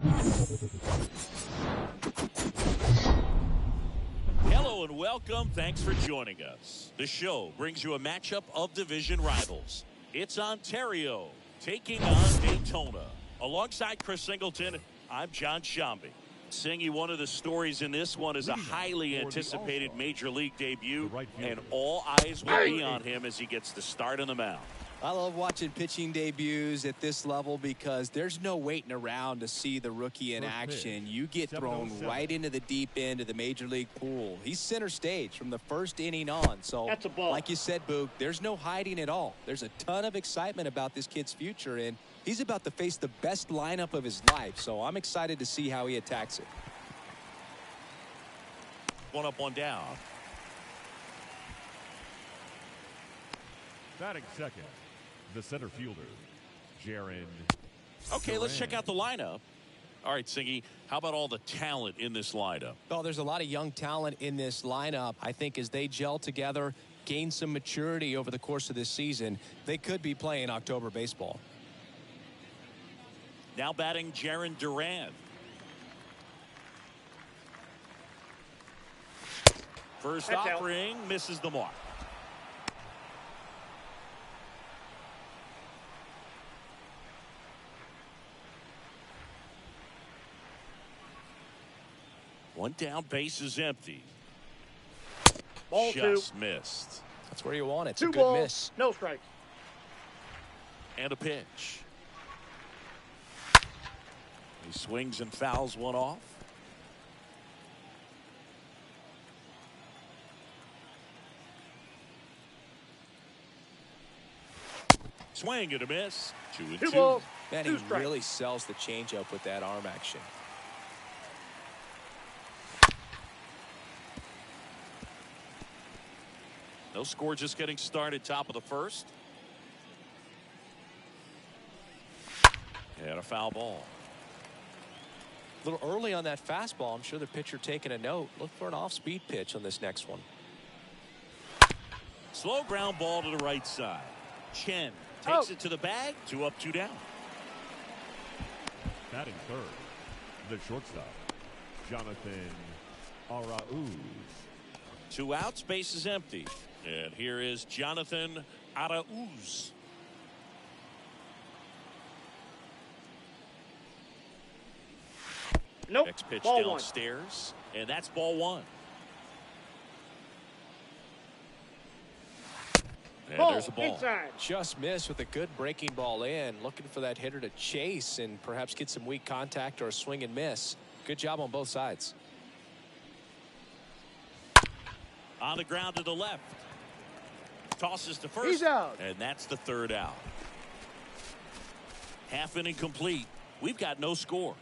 Hello and welcome. Thanks for joining us. The show brings you a matchup of division rivals. It's Ontario taking on Daytona. Alongside Chris Singleton, I'm John Shambi. Singy, one of the stories in this one is a highly anticipated Major League debut, and all eyes will be on him as he gets the start on the mound. I love watching pitching debuts at this level because there's no waiting around to see the rookie in action. You get thrown right into the deep end of the Major League pool. He's center stage from the first inning on. So, like you said, Boog, there's no hiding at all. There's a ton of excitement about this kid's future, and he's about to face the best lineup of his life. So I'm excited to see how he attacks it. One up, one down. Batting second, the center fielder, Jaron. Okay, let's check out the lineup. All right, Singy, how about all the talent in this lineup? Well, there's a lot of young talent in this lineup. I think as they gel together, gain some maturity over the course of this season, they could be playing October baseball. Now batting Jaron Duran. First offering misses the mark. One down, base is empty. Ball Just two. Missed. That's where you want it. It's Two a good balls, miss. no strikes. And a pitch. He swings and fouls one off. Swing and a miss. 2-2. Two balls, Man, two he strikes. really sells the changeup with that arm action. No score, just getting started. Top of the first. And a foul ball. A little early on that fastball. I'm sure the pitcher taking a note. Look for an off-speed pitch on this next one. Slow ground ball to the right side. Chen takes it to the bag. 2 up, 2 down. Batting third, the shortstop, Jonathan Arauz. 2 outs, base is empty. And here is Jonathan Arauz. Nope. Next pitch Ball downstairs. And that's ball 1. And Ball there's the ball. inside. Just missed with a good breaking ball in. Looking for that hitter to chase and perhaps get some weak contact or a swing and miss. Good job on both sides. On the ground to the left. Tosses to first. He's out. And that's the 3rd out. Half inning complete. We've got no score.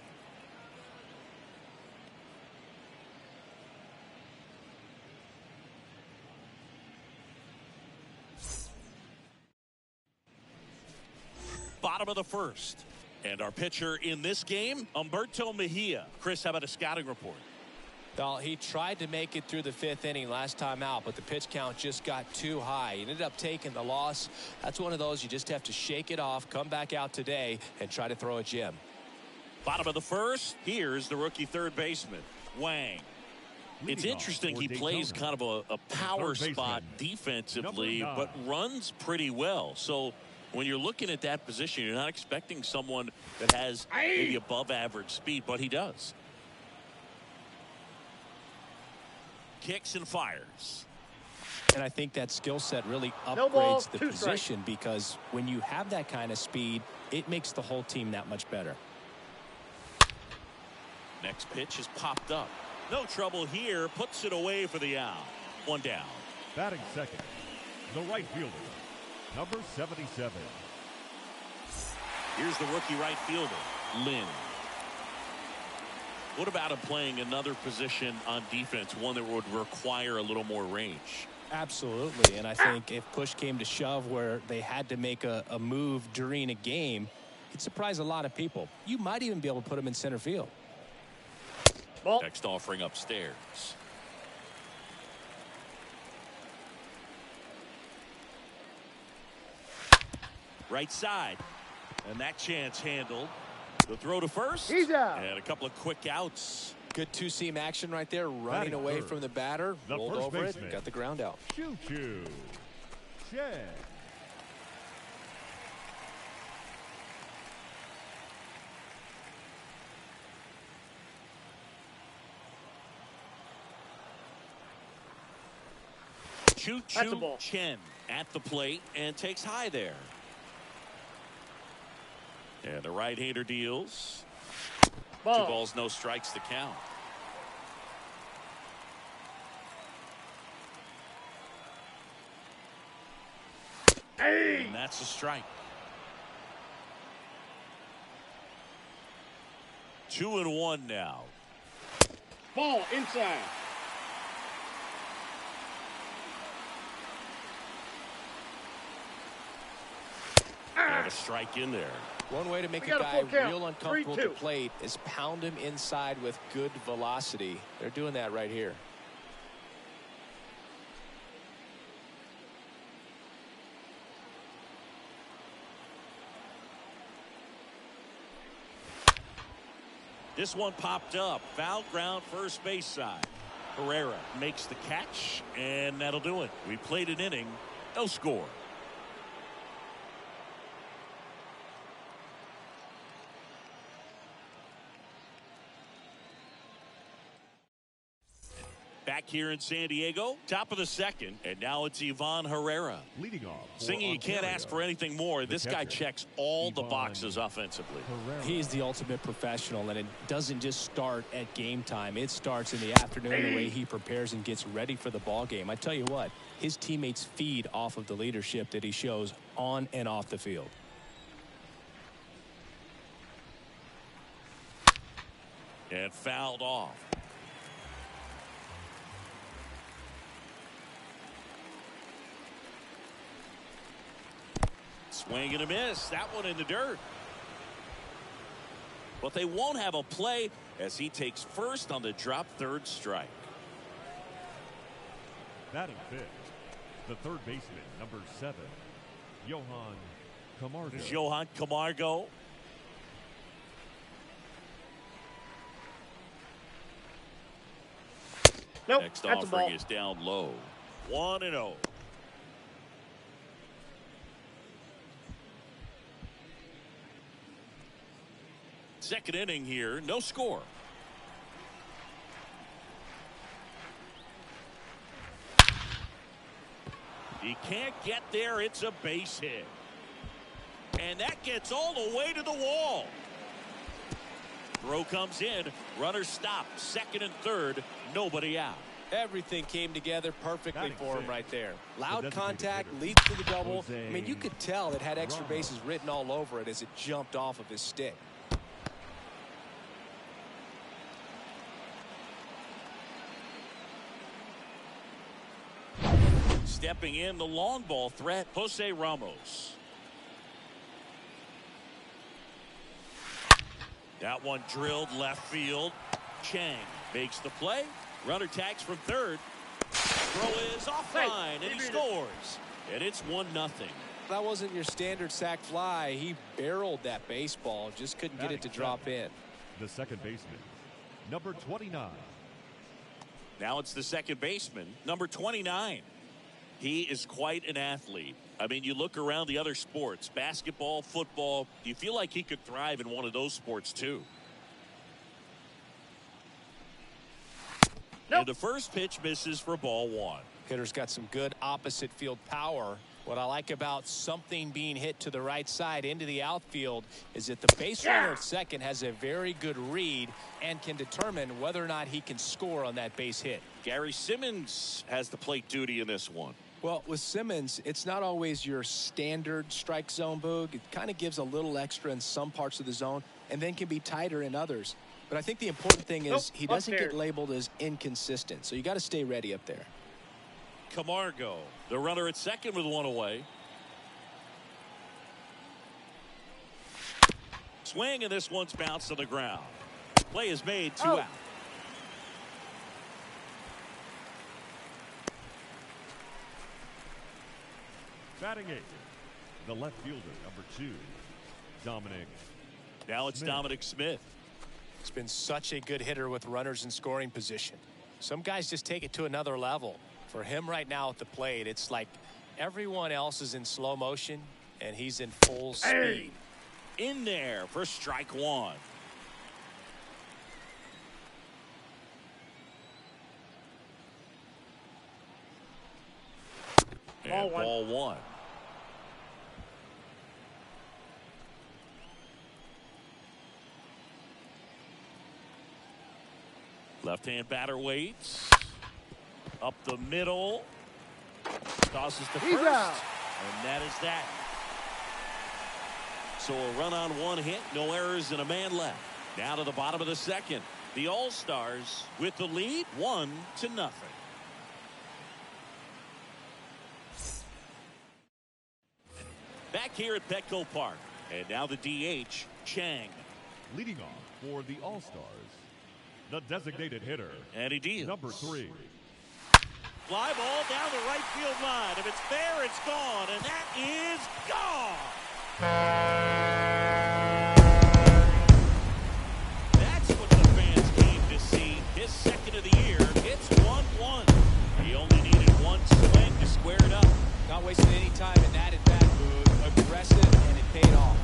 Bottom of the first. And our pitcher in this game, Humberto Mejia. Chris, how about a scouting report? Well, he tried to make it through the 5th inning last time out, but the pitch count just got too high. He ended up taking the loss. That's one of those you just have to shake it off, come back out today, and try to throw a gem. Bottom of the first. Here's the rookie third baseman, Wang. It's interesting. He plays kind of a power spot defensively, but runs pretty well. So when you're looking at that position, you're not expecting someone that has maybe above average speed, but he does. Kicks and fires. And I think that skill set really No ball, upgrades the 2 position because when you have that kind of speed, it makes the whole team that much better. Next pitch is popped up. No trouble here. Puts it away for the out. 1 down. Batting second, the right fielder, number 77. Here's the rookie right fielder, Lin. What about him playing another position on defense, one that would require a little more range? Absolutely, and I think if push came to shove where they had to make a move during a game, it'd surprise a lot of people. You might even be able to put him in center field. Ball. Next offering upstairs. Right side. And that chance handled. The throw to first. He's out. And a couple of quick outs. Good two-seam action right there, running Batting away third, from the batter, the rolled first over baseman. it, got the ground out. Choo-choo. Shed. That's a Choo-choo ball. Chen at the plate and takes high there. And the right-hander deals. Ball. 2 balls, no strikes to count. Hey. And that's a strike. 2-1 now. Ball inside. And a strike in there. One way to make We a got a guy full count. real uncomfortable at the 3-2. plate is pound him inside with good velocity. They're doing that right here. This one popped up. Foul ground, first base side. Herrera makes the catch, and that'll do it. We played an inning, no score. Back here in San Diego, top of the second, and now it's Ivan Herrera. Leading off. for Singing, you can't Ontario, ask for anything more. This guy catcher, checks all the Ivan boxes offensively. Herrera. He's the ultimate professional, and it doesn't just start at game time. It starts in the afternoon, the way he prepares and gets ready for the ball game. I tell you what, his teammates feed off of the leadership that he shows on and off the field. And fouled off. Swing and a miss. That one in the dirt. But they won't have a play as he takes first on the drop third strike. Batting fifth, the third baseman, number 7, Johan Camargo. There's Johan Camargo. Nope. Next That's a ball. offering is down low. 1-0. Second inning here, no score. He can't get there. It's a base hit. And that gets all the way to the wall. Throw comes in. Runner stopped. Second and third. Nobody out. Everything came together perfectly Batting for him sixth, right there. the Loud designated contact, hitter, leads to the double. Jose I mean, you could tell it had extra Ramos. bases written all over it as it jumped off of his stick. Stepping in, the long ball threat, Jose Ramos. That one drilled left field. Chang makes the play. Runner tags from third. Throw is offline, and he scores. And it's 1-0. That wasn't your standard sac fly. He barreled that baseball, just couldn't get it to drop in. The second baseman, number 29. Now it's the second baseman, number 29. He is quite an athlete. I mean, you look around the other sports, basketball, football, you feel like he could thrive in one of those sports too. Nope. And the first pitch misses for ball 1. Hitter's got some good opposite field power. What I like about something being hit to the right side into the outfield is that the base runner at second has a very good read and can determine whether or not he can score on that base hit. Gary Simmons has the plate duty in this one. Well, with Simmons, it's not always your standard strike zone, Boog. It kind of gives a little extra in some parts of the zone and then can be tighter in others. But I think the important thing is he doesn't get upstairs. labeled as inconsistent. So you got to stay ready up there. Camargo, the runner at second with one away. Swing, and this one's bounced to the ground. Play is made, 2 out. Batting eighth, the left fielder, number 2, Dominic Now it's Dominic Smith. He's been such a good hitter with runners in scoring position. Some guys just take it to another level. For him right now at the plate, it's like everyone else is in slow motion and he's in full speed. In there for strike one. And ball one. Left-hand batter waits. Up the middle. Tosses to first. And that is that. So a run on one hit, no errors, and a man left. Now to the bottom of the second. The All-Stars with the lead, 1-0. Back here at Petco Park. And now the DH, Chang. Leading off for the All-Stars, the designated hitter. And he deals. Number 3. Fly ball down the right field line. If it's there, it's gone. And that is gone. That's what the fans came to see. His second of the year. It's 1-1. He only needed one swing to square it up. Not wasting any time in that at-bat move. Aggressive, and it paid off.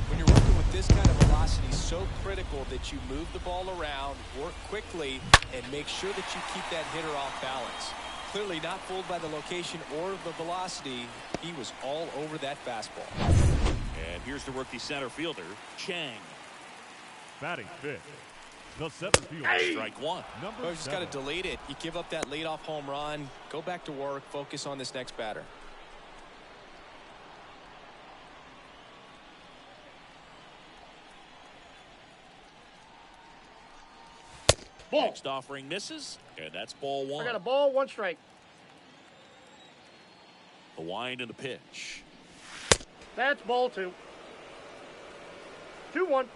When you're working with this kind of velocity, so critical that you move the ball around, work quickly, and make sure that you keep that hitter off balance. Clearly not fooled by the location or the velocity. He was all over that fastball. And here's the rookie center fielder, Chang. Batting fifth, the center fielder. Strike one. Number You just got to delete it. You give up that leadoff home run. Go back to work. Focus on this next batter. Ball. Next offering misses, and that's ball one. I got a ball, 1 strike. The wind and the pitch. That's ball 2. 2-1.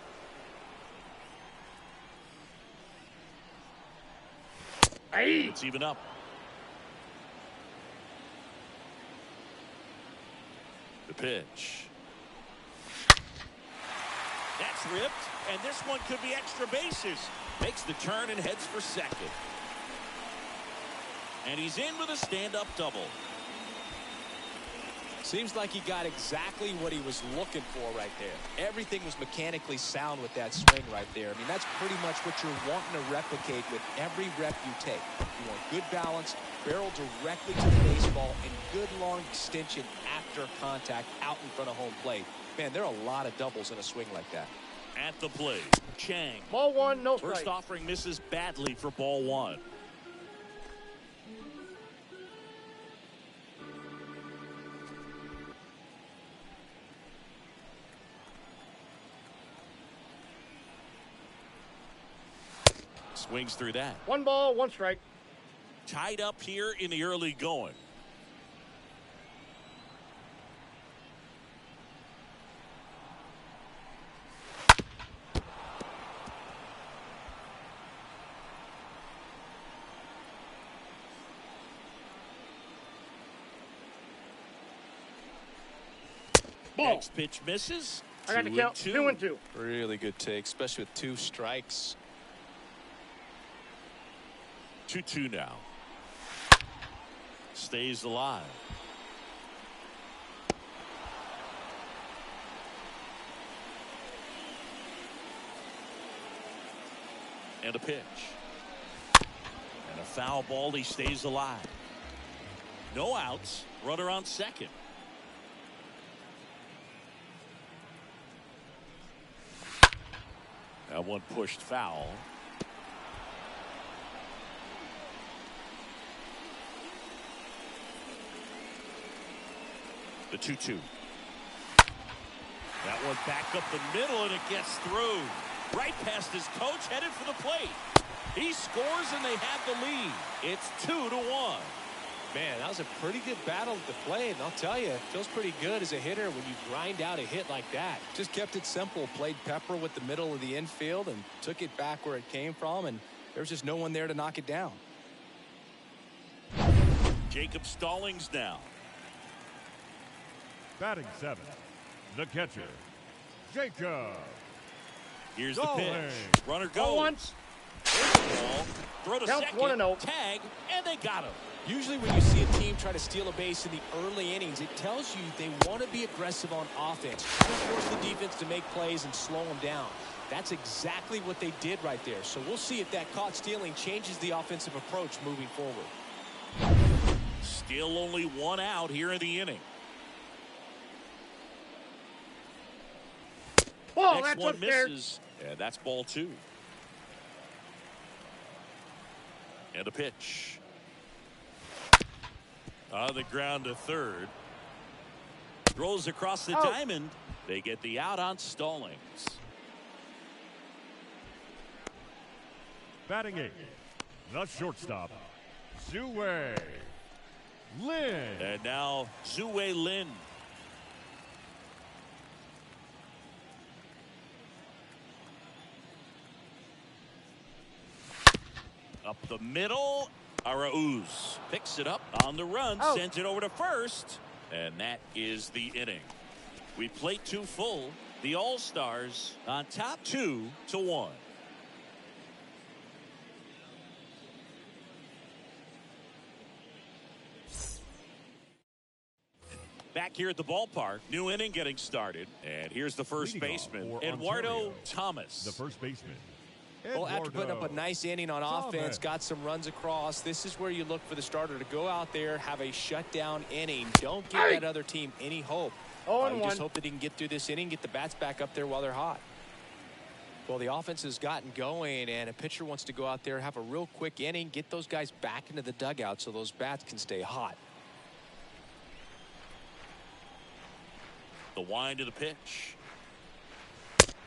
Hey. It's even up. The pitch. That's ripped, and this one could be extra bases. Makes the turn and heads for second. And he's in with a stand-up double. Seems like he got exactly what he was looking for right there. Everything was mechanically sound with that swing right there. I mean, that's pretty much what you're wanting to replicate with every rep you take. You want good balance, barrel directly to the baseball, and good long extension after contact out in front of home plate. Man, there are a lot of doubles in a swing like that. At the plate, Chang. Ball 1, no strike. First offering misses badly for ball one. Swings through that. 1 ball, 1 strike. Tied up here in the early going. Ball. Next pitch misses. I got the count. 2-2. Really good take, especially with 2 strikes. 2-2 now. Stays alive. And a pitch. And a foul ball. He stays alive. No outs. Runner on second. That one pushed foul. The 2-2. That one back up the middle, and it gets through. Right past his coach, headed for the plate. He scores, and they have the lead. It's 2-1. Man, that was a pretty good battle at the plate, and I'll tell you, it feels pretty good as a hitter when you grind out a hit like that. Just kept it simple, played pepper with the middle of the infield, and took it back where it came from, and there was just no one there to knock it down. Jacob Stallings now. Batting 7, the catcher, Jacob. Here's the pitch. Runner goes. Ball once. There's the ball. Throw to Count second. 1-0. Tag, and they got him. Usually when you see a team try to steal a base in the early innings, it tells you they want to be aggressive on offense. Try to force the defense to make plays and slow them down. That's exactly what they did right there. So we'll see if that caught stealing changes the offensive approach moving forward. Still only one out here in the inning. Oh, Next that's one up there. misses, and that's ball 2. And a pitch. On the ground to third. Throws across the diamond. They get the out on Stallings. Batting 8, the shortstop, Zue Lin. And now Zue Lin. Up the middle. Arauz picks it up on the run, sends it over to first, and that is the inning. We played 2 full. The All-Stars on top 2-1. Back here at the ballpark, new inning getting started, and here's the first baseman, Eduardo Thomas. The first baseman. Well, after putting up a nice inning on offense, got some runs across, this is where you look for the starter to go out there, have a shutdown inning. Don't give that other team any hope. You just hope that he can get through this inning, get the bats back up there while they're hot. Well, the offense has gotten going, and a pitcher wants to go out there, have a real quick inning, get those guys back into the dugout so those bats can stay hot. The wind of the pitch.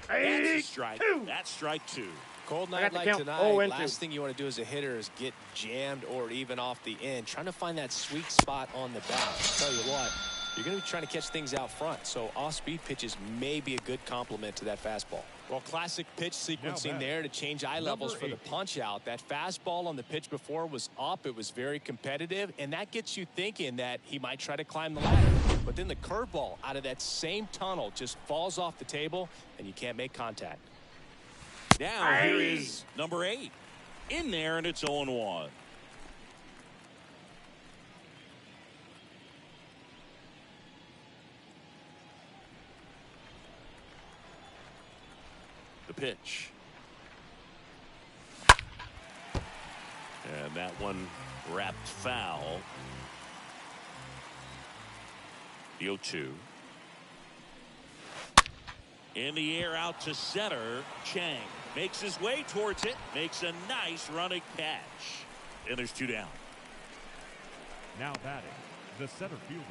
That's a strike. That's strike 2. Cold night like tonight, last thing you want to do as a hitter is get jammed or even off the end. Trying to find that sweet spot on the bat. I'll tell you what, you're going to be trying to catch things out front, so off-speed pitches may be a good complement to that fastball. Well, classic pitch sequencing there to change eye levels for the punch out. That fastball on the pitch before was up. It was very competitive, and that gets you thinking that he might try to climb the ladder. But then the curveball out of that same tunnel just falls off the table, and you can't make contact. Now here is number 8. In there, and it's 0-1. The pitch. And that one wrapped foul. The 0-2. In the air out to center. Chang makes his way towards it. Makes a nice running catch. And there's 2 down. Now batting, the center fielder,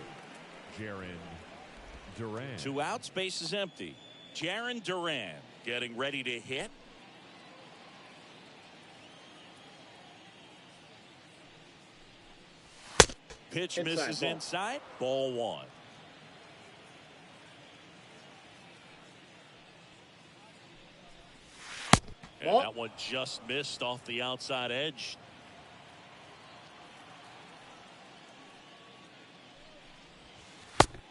Jarren Duran. 2 outs, base is empty. Jarren Duran getting ready to hit. Pitch misses inside. Ball 1. And that one just missed off the outside edge.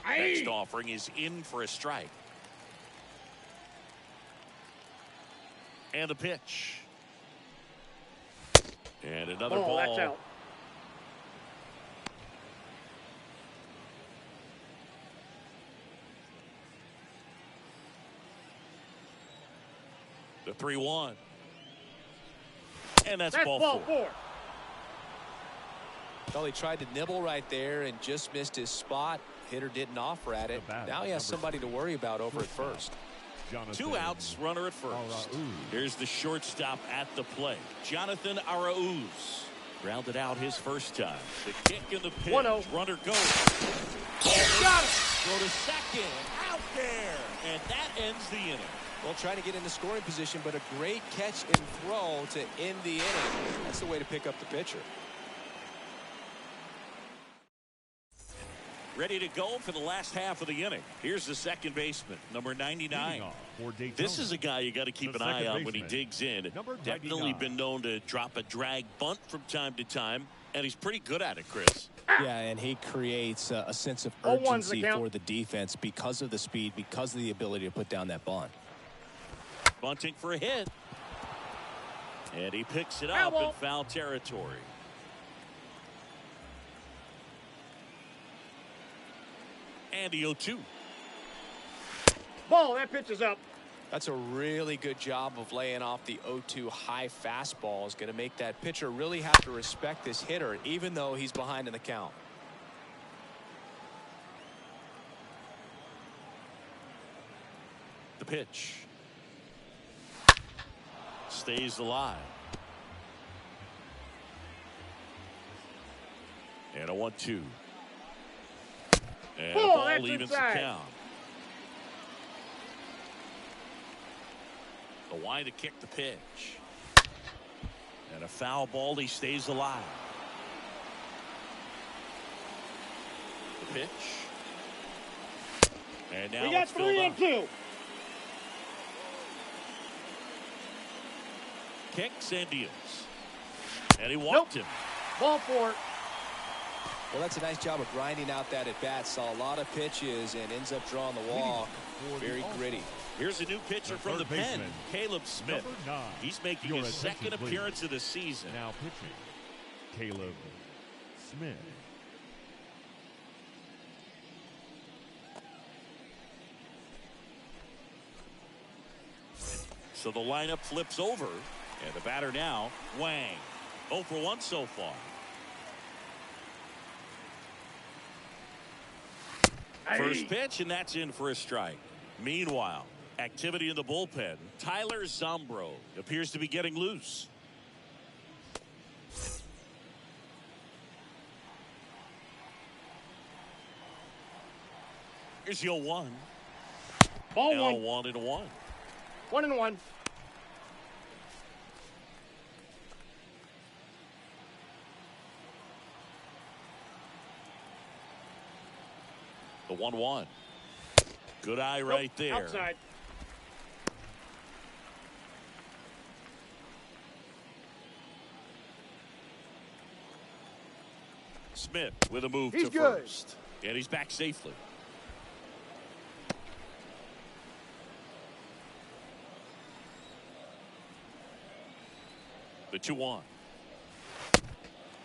Next offering is in for a strike. And the pitch. And another ball. That's out. The 3-1. And that's ball 4. Well, he tried to nibble right there and just missed his spot. Hitter didn't offer at it. Now he has somebody to worry about over at first. 2 outs, runner at first. Here's the shortstop at the plate. Jonathan Arauz grounded out his first time. The kick in the pitch. 1-0. Runner goes. Got it. Go to second. Out there. And that ends the inning. Well, trying to get in the scoring position, but a great catch and throw to end the inning. That's the way to pick up the pitcher. Ready to go for the last half of the inning. Here's the second baseman, number 99. This is a guy you got to keep an eye on when he digs in. Definitely been known to drop a drag bunt from time to time. And he's pretty good at it, Chris. Yeah, and he creates a sense of 0-1's the urgency count. for the defense because of the speed, because of the ability to put down that bunt. Bunting for a hit. And he picks it Foul up ball. in foul territory. And the 0-2. Ball, that pitch is up. That's a really good job of laying off the 0-2 high fastball. Is going to make that pitcher really have to respect this hitter, even though he's behind in the count. The pitch. Stays alive. And a 1-2. And the Oh, ball that's evens the inside. count. The wide to kick the pitch. And a foul ball. He stays alive. The pitch. And now We got it's filled 3 up. and 2. Kicks and deals. And he walked him. Ball 4. Well, that's a nice job of grinding out that at-bat. Saw a lot of pitches and ends up drawing the walk. Very gritty. Here's a new pitcher from the third pen, baseman, Caleb Smith. number 9. He's making Your his attention, second please. appearance of the season. Now pitching, Caleb Smith. So the lineup flips over. And the batter now, Wang. 0 for 1 so far. First pitch, and that's in for a strike. Meanwhile, activity in the bullpen. Tyler Zombro appears to be getting loose. Here's the 0-1. Ball Now 1. 1-1. 1 and 1. The 1-1. Good eye right there. Outside. Smith with a move He's to good. first. And he's back safely. The 2-1.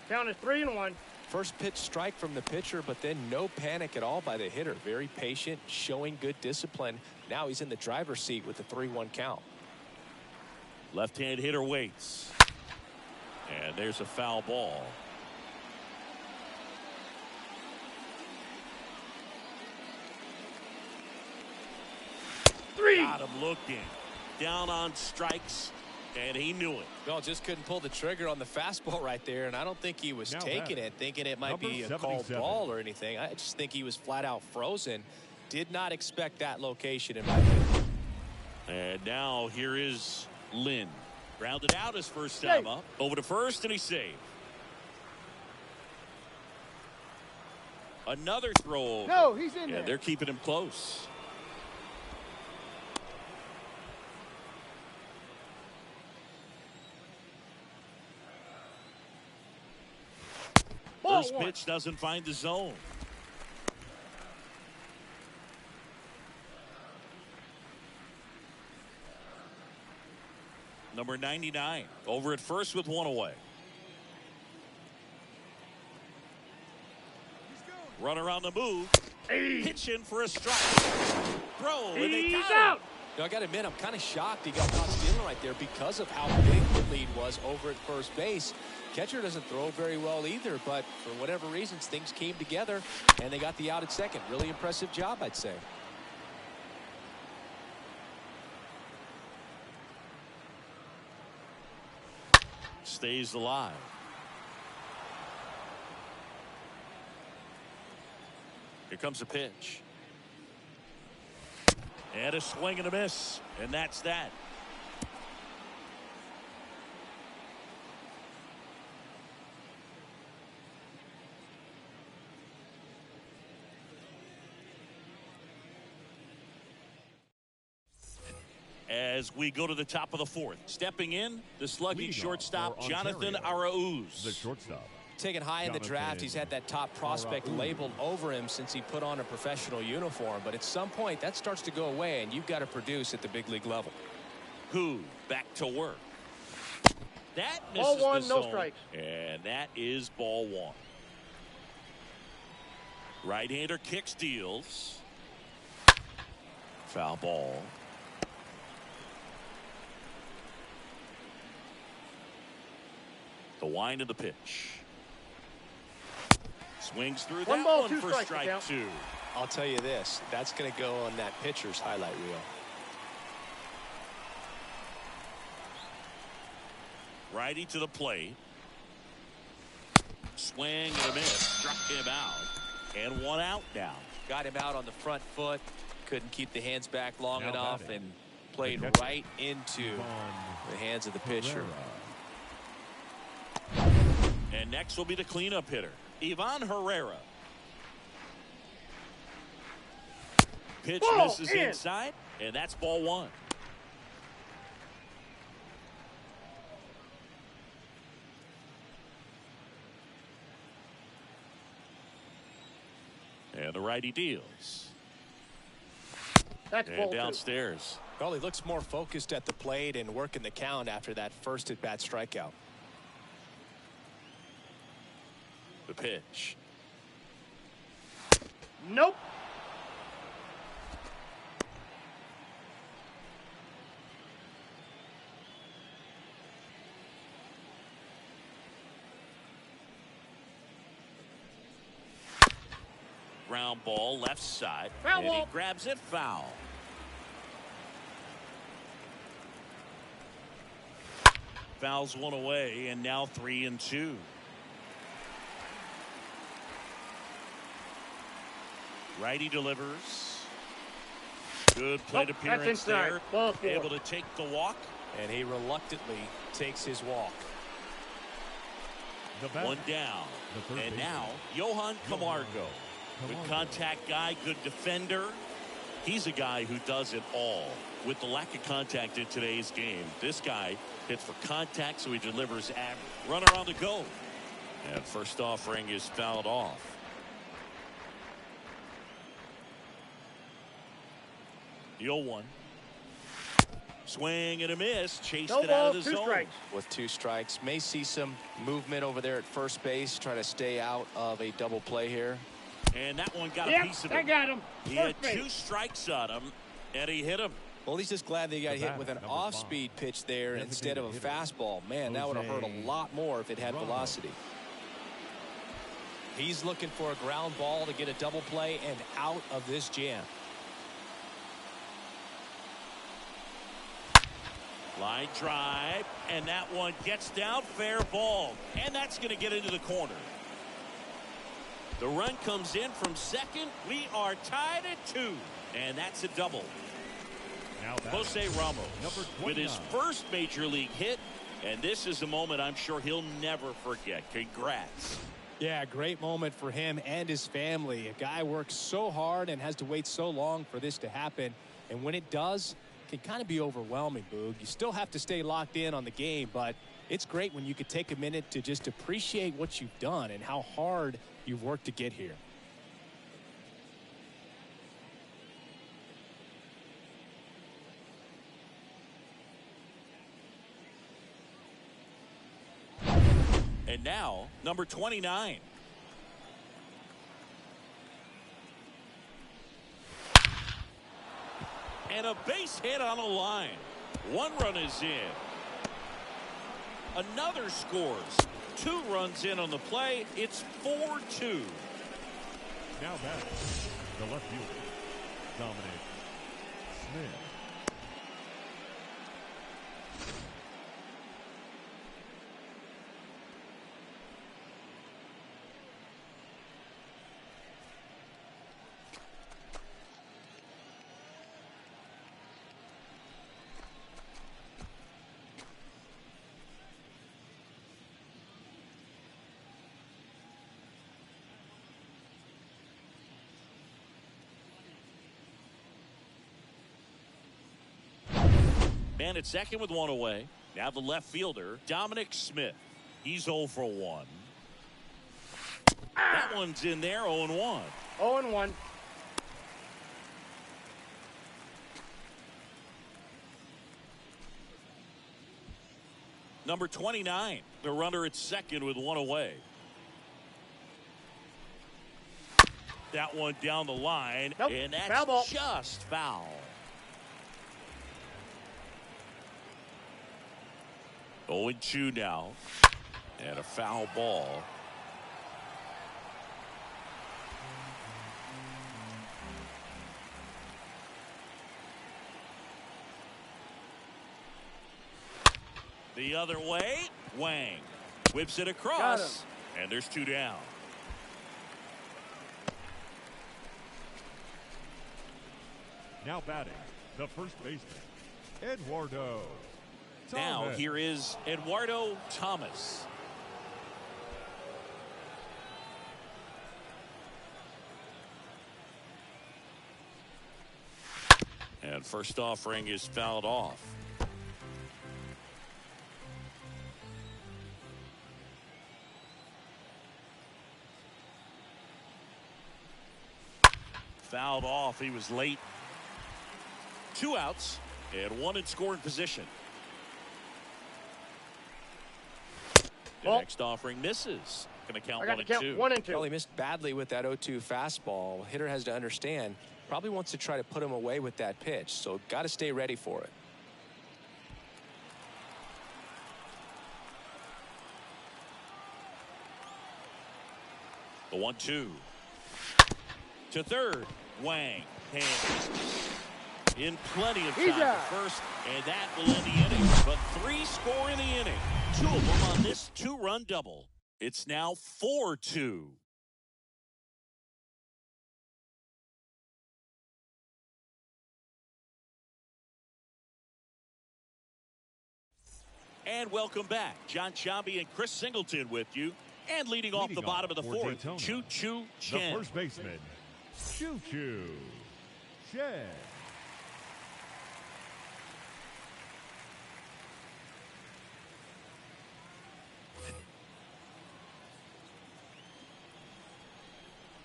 Count is 3 and 1. First pitch strike from the pitcher, but then no panic at all by the hitter. Very patient, showing good discipline. Now he's in the driver's seat with the 3-1 count. Left-hand hitter waits. And there's a foul ball. Got him looking. Down on strikes, and he knew it. No, just couldn't pull the trigger on the fastball right there, and I don't think he was Now taking batting, it, thinking it might number be a called 77. ball or anything. I just think he was flat out frozen. Did not expect that location in my opinion. And now here is Lynn. Grounded out his first time Safe. up. Over to first, and he's safe. Another throw over. No, he's in Yeah, there. they're keeping him close. Ball First 1. pitch doesn't find the zone. Number 99 over at first with 1 away. Runner on the move. Pitching for a strike. Throw, and they He's got him. out. You know, I got to admit, I'm kind of shocked he got caught stealing right there because of how big the lead was over at first base. Catcher doesn't throw very well either, but for whatever reasons, things came together, and they got the out at second. Really impressive job, I'd say. Stays alive. Here comes a pitch. And a swing and a miss. And that's that. As we go to the top of the fourth. Stepping in, the slugging Leading off shortstop, for Jonathan Ontario, Arauz. The shortstop, Taken high in the draft, he's had that top prospect labeled over him since he put on a professional uniform. But at some point, that starts to go away, and you've got to produce at the big league level. Who back to work. That Ball misses one, the no zone, strikes. and that is ball one. Right-hander kicks, deals. Foul ball. The wind of the pitch. Swings through One that ball, one two for strikes, strike account. 2. I'll tell you this, that's going to go on that pitcher's highlight reel. Righty to the plate. Swing and a miss. Struck him out. And one out now. Got him out on the front foot. Couldn't keep the hands back long Now enough batting. and played The catcher, right into the hands of the pitcher. And next will be the cleanup hitter, Ivan Herrera. Pitch Ball misses in. inside, and that's ball one. And the righty deals. That's And ball two. downstairs. Well, he looks more focused at the plate and working the count after that first at-bat strikeout. The pitch. Nope. Ground ball left side. Foul And he ball. grabs it foul. Fouls one away, and now 3-2. Righty delivers. Good plate Nope, appearance that's inside. there. Ball four. Able to take the walk. And he reluctantly takes his walk. The batter, One down. the third And baseman, now, Johan Camargo. Good Camargo. contact guy, good defender. He's a guy who does it all. With the lack of contact in today's game, this guy hits for contact, so he delivers average. Runner on the go. And first offering is fouled off. The 0-1. Swing and a miss. Chased No it out ball, of the two zone. strikes. With 2 strikes, may see some movement over there at first base, try to stay out of a double play here. And that one got a Yep, piece of I it. got him. He First had base. 2 strikes on him, and he hit him. Well, he's just glad that he got The hit batter, with an number off-speed pitch there Designated instead of a hitter, fastball. Man, that would have hurt a Jose lot more if it had Ramos. velocity. He's looking for a ground ball to get a double play and out of this jam. Line drive, and that one gets down, fair ball, and that's going to get into the corner. The run comes in from second. We are tied at 2, and that's a double. Now batting, Jose Ramos number with his 29. first major league hit, and this is a moment I'm sure he'll never forget. Congrats. Yeah, great moment for him and his family. A guy works so hard and has to wait so long for this to happen, and when it does, it can kind of be overwhelming, Boog. You still have to stay locked in on the game, but it's great when you could take a minute to just appreciate what you've done and how hard you've worked to get here. And now, number 29. And a base hit on a line. 1 run is in. Another scores. 2 runs in on the play. It's 4-2. Now batting, the left fielder, Dominic Smith. Man at second with 1 away. Now the left fielder, Dominic Smith. He's 0 for 1. That one's in there, 0-1. 0-1. Number 29, the runner at second with one away. That one down the line, Nope. and that's Foul ball. just foul. 0-2 now, and a foul ball. The other way, Wang whips it across, and there's two down. Now batting, the first baseman, Eduardo Now Thomas. here is Eduardo Thomas. And first offering is fouled off. Fouled off. He was late. 2 outs and 1 in scoring position. The next offering misses. Going to count I got 1 to and count 2. 1 and 2. Well, he missed badly with that 0-2 fastball. Hitter has to understand, probably wants to try to put him away with that pitch, so got to stay ready for it. The 1-2 to third. Wang hands in plenty of time to first, and that will end the inning. But 3 score in the inning. 2 of them on this 2-run double. It's now 4-2. And welcome back. John Chambi and Chris Singleton with you. And leading off the bottom of the for fourth, Daytona, Choo-Choo the Chen. first baseman, Choo-Choo Chen.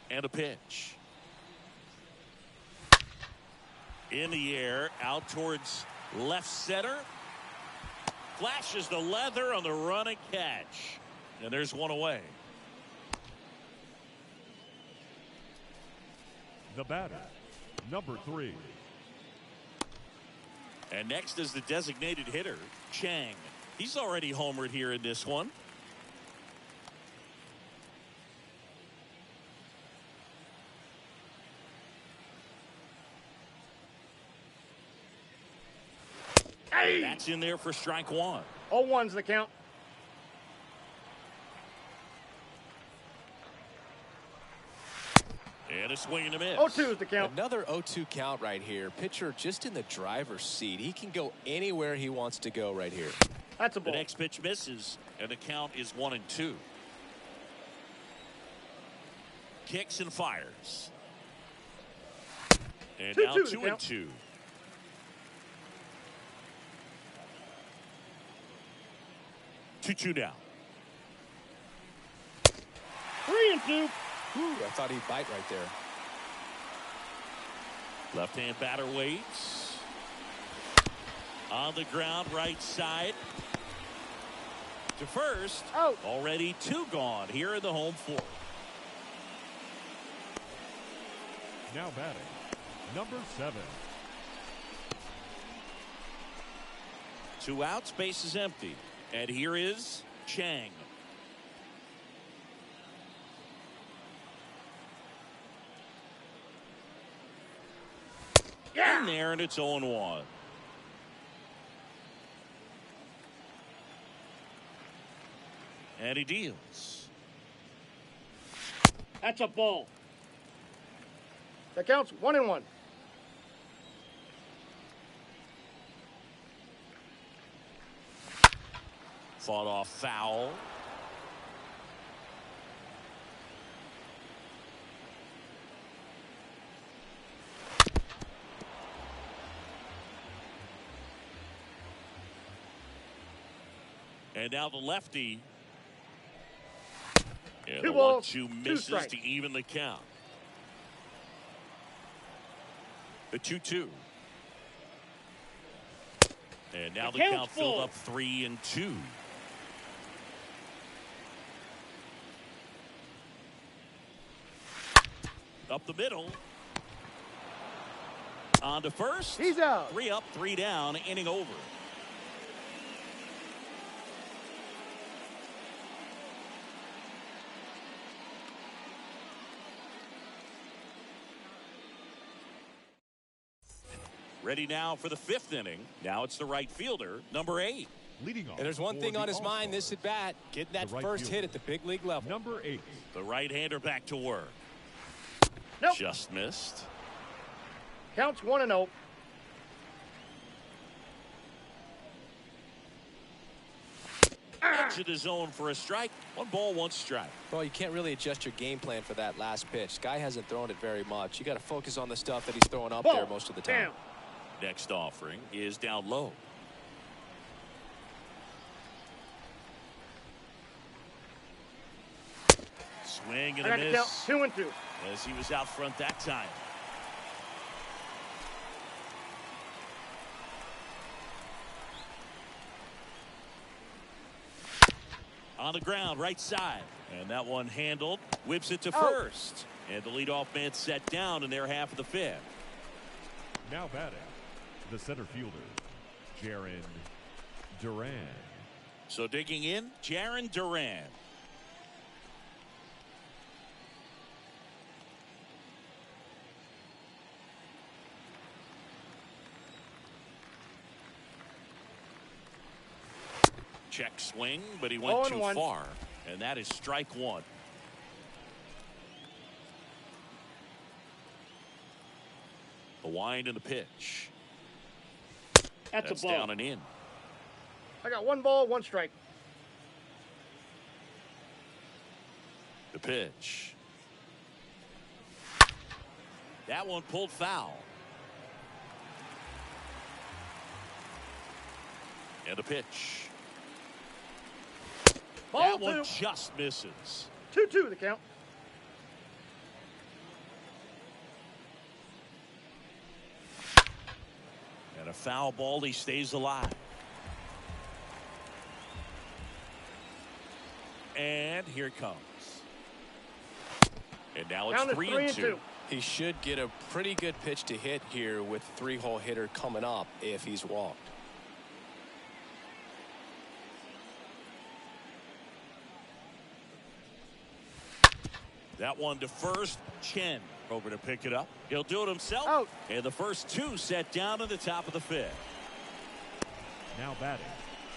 And a pitch. In the air, out towards left center. Flashes the leather on the run and catch. And there's one away. The batter, number 3. And next is the designated hitter, Chang. He's already homered here in this one. Hey! That's in there for strike 1. 0-1's the count. And a swing and a miss. 0-2's the count. Another 0-2 count right here. Pitcher just in the driver's seat. He can go anywhere he wants to go right here. That's a The ball. next pitch misses, and the count is 1-2. Kicks and fires. And 2-2 now the 2-2. Two now. 3-2. Whew, I thought he'd bite right there. Left-hand batter waits. On the ground, right side. To first. Out. Already 2 gone here in the home fourth. Now batting, number 7. 2 outs, base is empty. And here is Chang. In there, and it's 0-1. And he deals. That's a ball. The count's 1-1. Fought off foul. And now the lefty. And 2 the balls, 1-2 2 misses strikes. to even the count. The 2-2. And now the count filled up 3-2. Up the middle. On to first. He's out. 3 up, 3 down, inning over. Ready now for the 5th inning. Now it's the right fielder, number 8. Leading off. And there's one thing on his mind this at bat, getting that right first fielder, hit at the big league level. Number 8. The right-hander back to work. Nope. Just missed. Counts 1-0. Edge of the zone for a strike. 1 ball, 1 strike. Well, you can't really adjust your game plan for that last pitch. Guy hasn't thrown it very much. You got to focus on the stuff that he's throwing up there most of the time. Down. Next offering is down low. Swing and I a got to count miss 2 and 2. as he was out front that time. On the ground, right side. And that one handled. Whips it to first. And the leadoff man set down in their half of the 5th. Now batting, the center fielder, Jaron Duran. So digging in, Jaron Duran. Check swing, but he went too 0-1. far. And that is strike 1. The wind and the pitch. That's a ball. Down and in. I got 1 ball, 1 strike. The pitch. That one pulled foul. And the pitch. Ball That one 2. just misses. 2-2 the count. And a foul ball, he stays alive. And here it comes. And now it's Count is 3 3 and and 2. 2. He should get a pretty good pitch to hit here with the 3-hole hitter coming up if he's walked. That one to first. Chen over to pick it up. He'll do it himself. Out. And the first 2 set down at the top of the 5th. Now batting,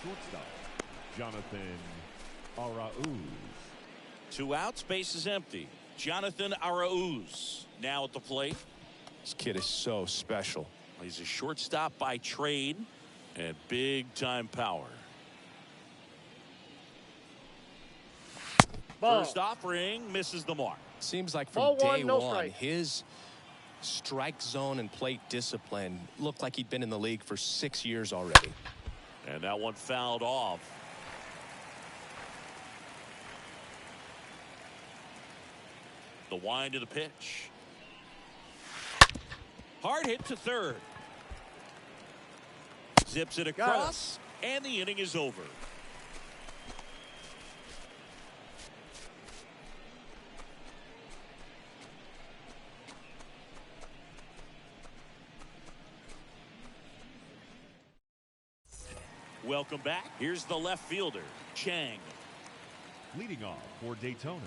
shortstop, Jonathan Arauz. 2 outs, base is empty. Jonathan Arauz now at the plate. This kid is so special. He's a shortstop by trade and big time power. Ball. First offering misses the mark. Seems like from Ball 1, day no one, strike. his strike zone and plate discipline looked like he'd been in the league for 6 years already. And that one fouled off. The wind to the pitch. Hard hit to third. Zips it across, and the inning is over. Welcome back. Here's the left fielder, Chang. Leading off for Daytona,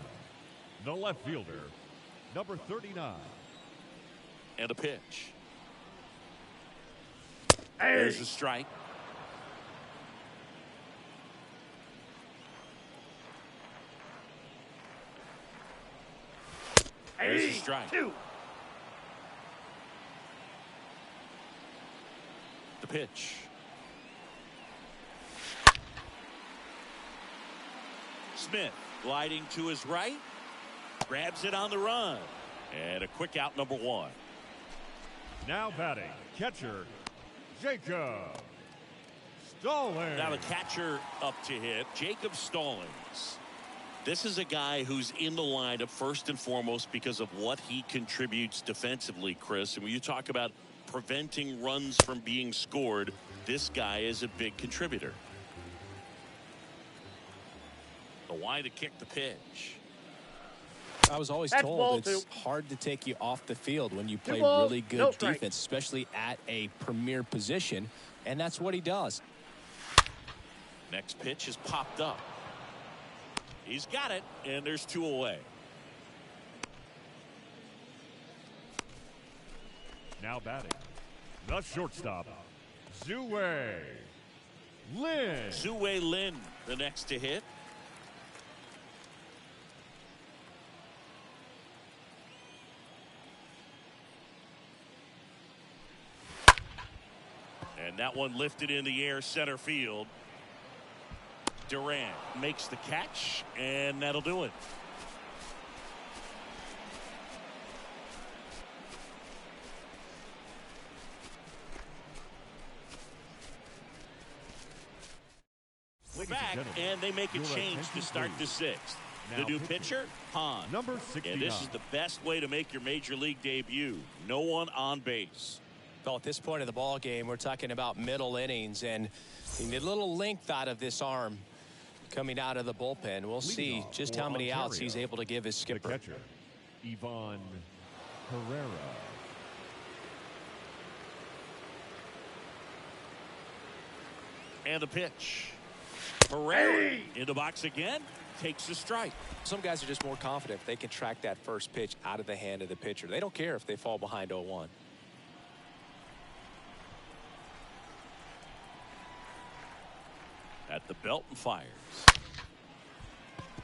the left fielder, number 39. And a pitch. Hey. There's a strike. There's a strike. 2. The pitch. Smith gliding to his right. Grabs it on the run. And a quick out, number 1. Now batting, catcher, Jacob Stallings. Now the catcher up to hit, Jacob Stallings. This is a guy who's in the lineup first and foremost because of what he contributes defensively, Chris. And when you talk about preventing runs from being scored, this guy is a big contributor. The wide to kick the pitch. I was always That's told ball it's two. hard to take you off the field when you play balls, really good no strike. defense, especially at a premier position, and that's what he does. Next pitch is popped up. He's got it, and there's 2 away. Now batting, the shortstop, Zue Lin. Zue Lin, the next to hit. And that one lifted in the air center field. Durant makes the catch, and that'll do it. We're back, and they make a change to start the 6th. The new pitcher, Han. Number 69. And this is the best way to make your major league debut. No one on base. Well, at this point of the ball game, we're talking about middle innings, and you need a little length out of this arm coming out of the bullpen. We'll see just how many outs he's able to give his skipper. The catcher, Ivan Herrera. And the pitch. Herrera in the box again. Takes a strike. Some guys are just more confident if they can track that first pitch out of the hand of the pitcher. They don't care if they fall behind 0-1. At the belt and fires.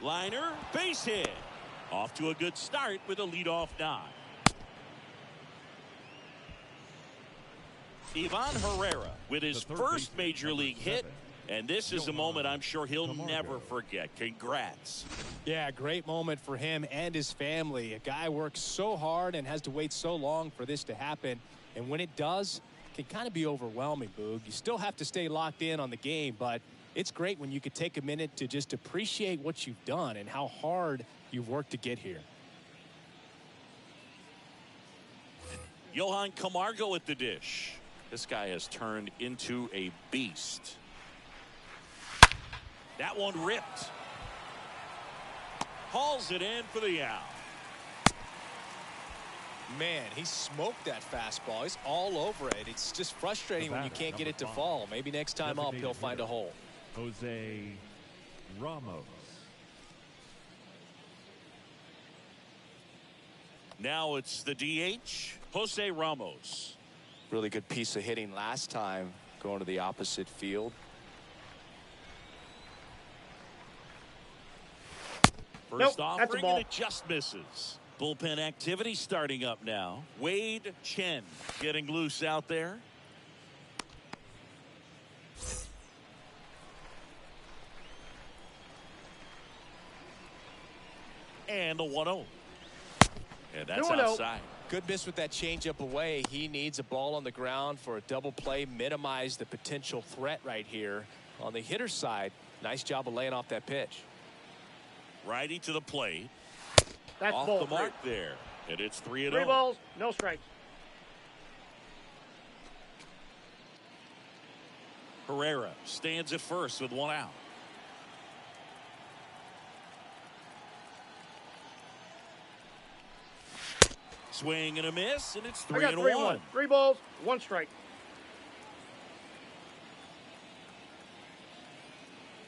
Liner, base hit. Off to a good start with a leadoff nod. Ivan Herrera with his first major league hit. And this is a moment I'm sure he'll never forget. Congrats. Yeah, great moment for him and his family. A guy works so hard and has to wait so long for this to happen. And when it does, it can kind of be overwhelming, Boog. You still have to stay locked in on the game, but it's great when you could take a minute to just appreciate what you've done and how hard you've worked to get here. Johan Camargo at the dish. This guy has turned into a beast. That one ripped. Hauls it in for the out. Man, he smoked that fastball. He's all over it. It's just frustrating when you can't get it to fall. Maybe next time up he'll find a hole. Jose Ramos. Now it's the DH, Jose Ramos. Really good piece of hitting last time going to the opposite field. First Nope, that's a offering, ball. and it just misses. Bullpen activity starting up now. Wade Chen getting loose out there. And the 1-0. And that's 2-0. outside. Good miss with that changeup away. He needs a ball on the ground for a double play. Minimize the potential threat right here. On the hitter's side, nice job of laying off that pitch. Righty to the plate. That's Off ball the mark 3. there. And it's 3-0. 3 balls, no strikes. Herrera stands at first with 1 out. Swing and a miss, and it's I got 3-1. 3-1. 3 balls, 1 strike.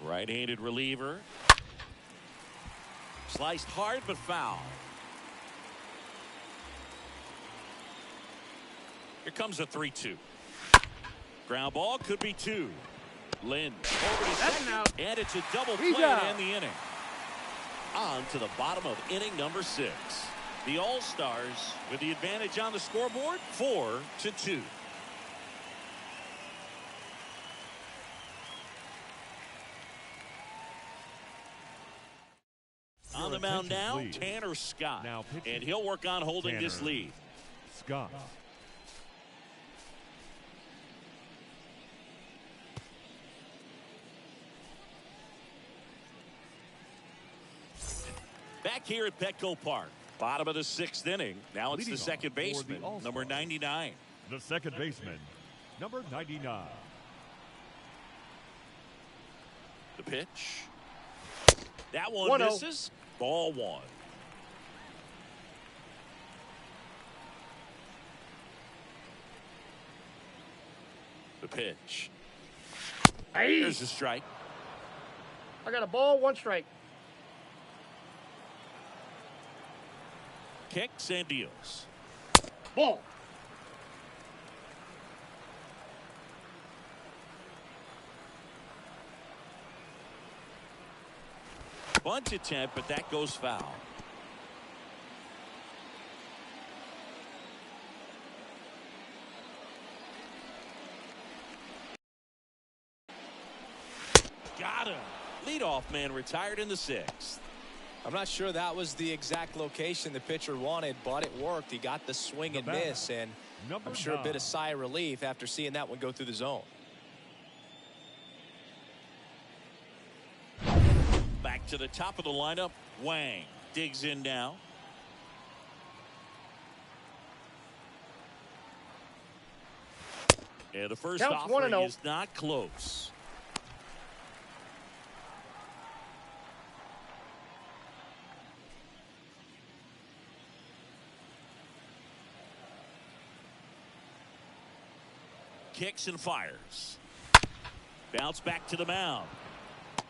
Right-handed reliever. Sliced hard but foul. Here comes a 3-2. Ground ball could be 2. Lynn over to That's second, an out. and it's a double play He's to out. end the inning. On to the bottom of inning number 6. The All-Stars with the advantage on the scoreboard, 4-2. On the mound now, attention, please. Tanner Scott. Now pitching. And he'll work on holding this Tanner lead. Scott. Back here at Petco Park. Bottom of the 6th inning. Now it's Leading the second off for the baseman, All-Star. number 99. The second baseman, number 99. The pitch. That one 1-0. misses. Ball 1. The pitch. Hey, There's a strike. I got a ball, 1 strike. Kicks and deals. Ball. Bunt attempt, but that goes foul. Got him. Leadoff man retired in the 6th. I'm not sure that was the exact location the pitcher wanted, but it worked. He got the swing and The batter, miss, and number I'm sure a bit 9. of sigh of relief after seeing that one go through the zone. Back to the top of the lineup. Wang digs in now. And the first Counts offering 1-0. is not close. Kicks and fires. Bounce back to the mound.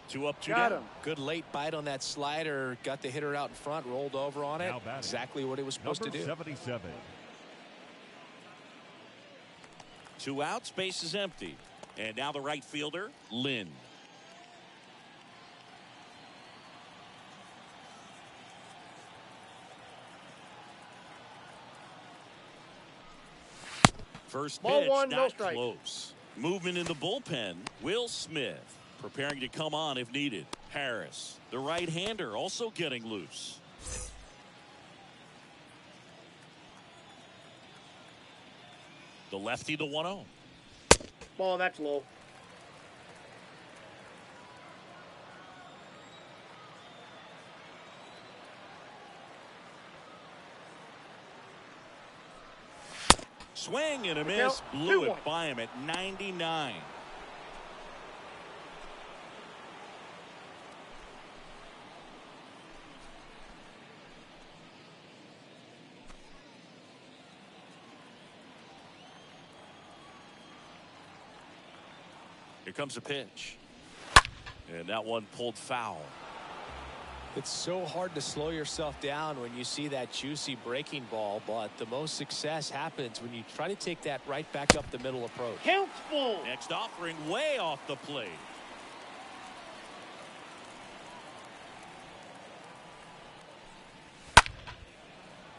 2 up, 2 Got down. him. Good late bite on that slider. Got the hitter out in front, rolled over on it. Now batting, Exactly what he was supposed number to do. 77. 2 outs, base is empty. And now the right fielder, Lynn. First Ball pitch, 1, no not strike. close. Movement in the bullpen, Will Smith preparing to come on if needed. Harris, the right-hander, also getting loose. The lefty, the 1-0. Ball, that's low. Swing and a Look miss, out. blew it 2-1. by him at 99. Here comes a pitch. And that one pulled foul. It's so hard to slow yourself down when you see that juicy breaking ball, but the most success happens when you try to take that right back up the middle approach. Counts full. Next offering way off the plate.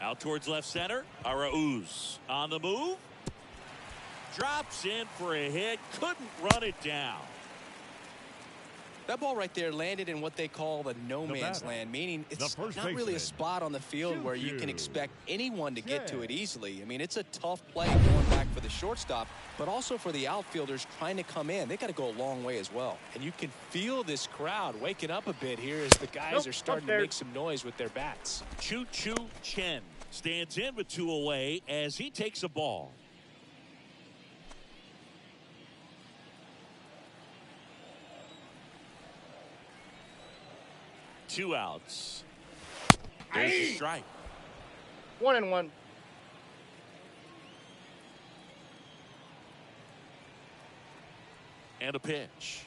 Out towards left center. Arauz on the move. Drops in for a hit. Couldn't run it down. That ball right there landed in what they call the no man's batter, land, meaning it's the first not really a baseman, spot on the field where you can Choo-choo. expect anyone to get to it Yeah. easily. I mean, it's a tough play going back for the shortstop, but also for the outfielders trying to come in. They got to go a long way as well. And you can feel this crowd waking up a bit here as the guys Nope, are starting to upstairs. make some noise with their bats. Choo-choo Chen stands in with 2 away as he takes a ball. Two outs. There's a strike. 1-1. And a pitch.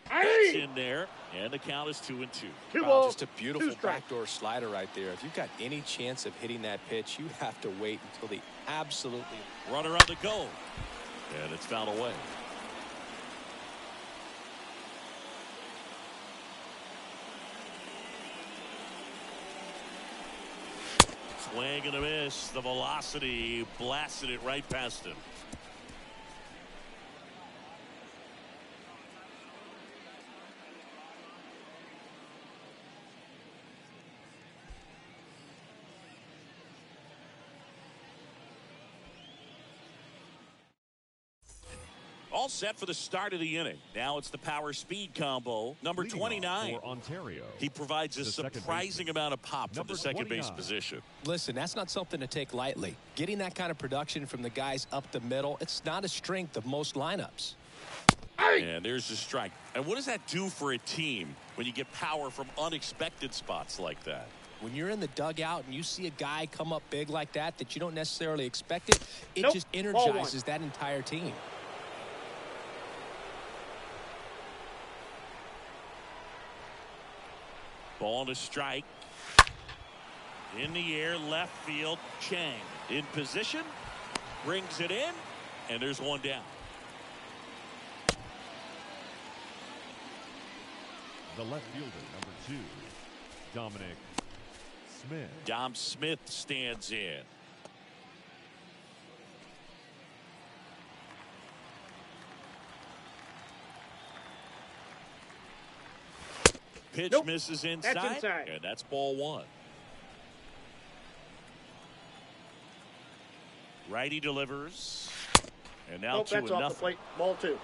That's in there, and the count is 2-2. 2 Wow, balls, just a 2 beautiful strikes. backdoor slider right there. If you've got any chance of hitting that pitch, you have to wait until the absolutely. Runner on the go, and it's fouled away. Swing and a miss. The velocity blasted it right past him. All set for the start of the inning. Now it's the power speed combo. Number 29. For Ontario. He provides a surprising amount of pop from the second base position. Listen, that's not something to take lightly. Getting that kind of production from the guys up the middle, it's not a strength of most lineups. And there's a strike. And what does that do for a team when you get power from unexpected spots like that? When you're in the dugout and you see a guy come up big like that you don't necessarily expect it, it just energizes that entire team. Ball and a strike. In the air, left field. Chang in position. Brings it in. And there's one down. The left fielder, number 2, Dominic Smith. Dom Smith stands in. Pitch misses inside. That's inside. And that's ball 1. Righty delivers. And now 2-0. That's off the plate. Ball 2.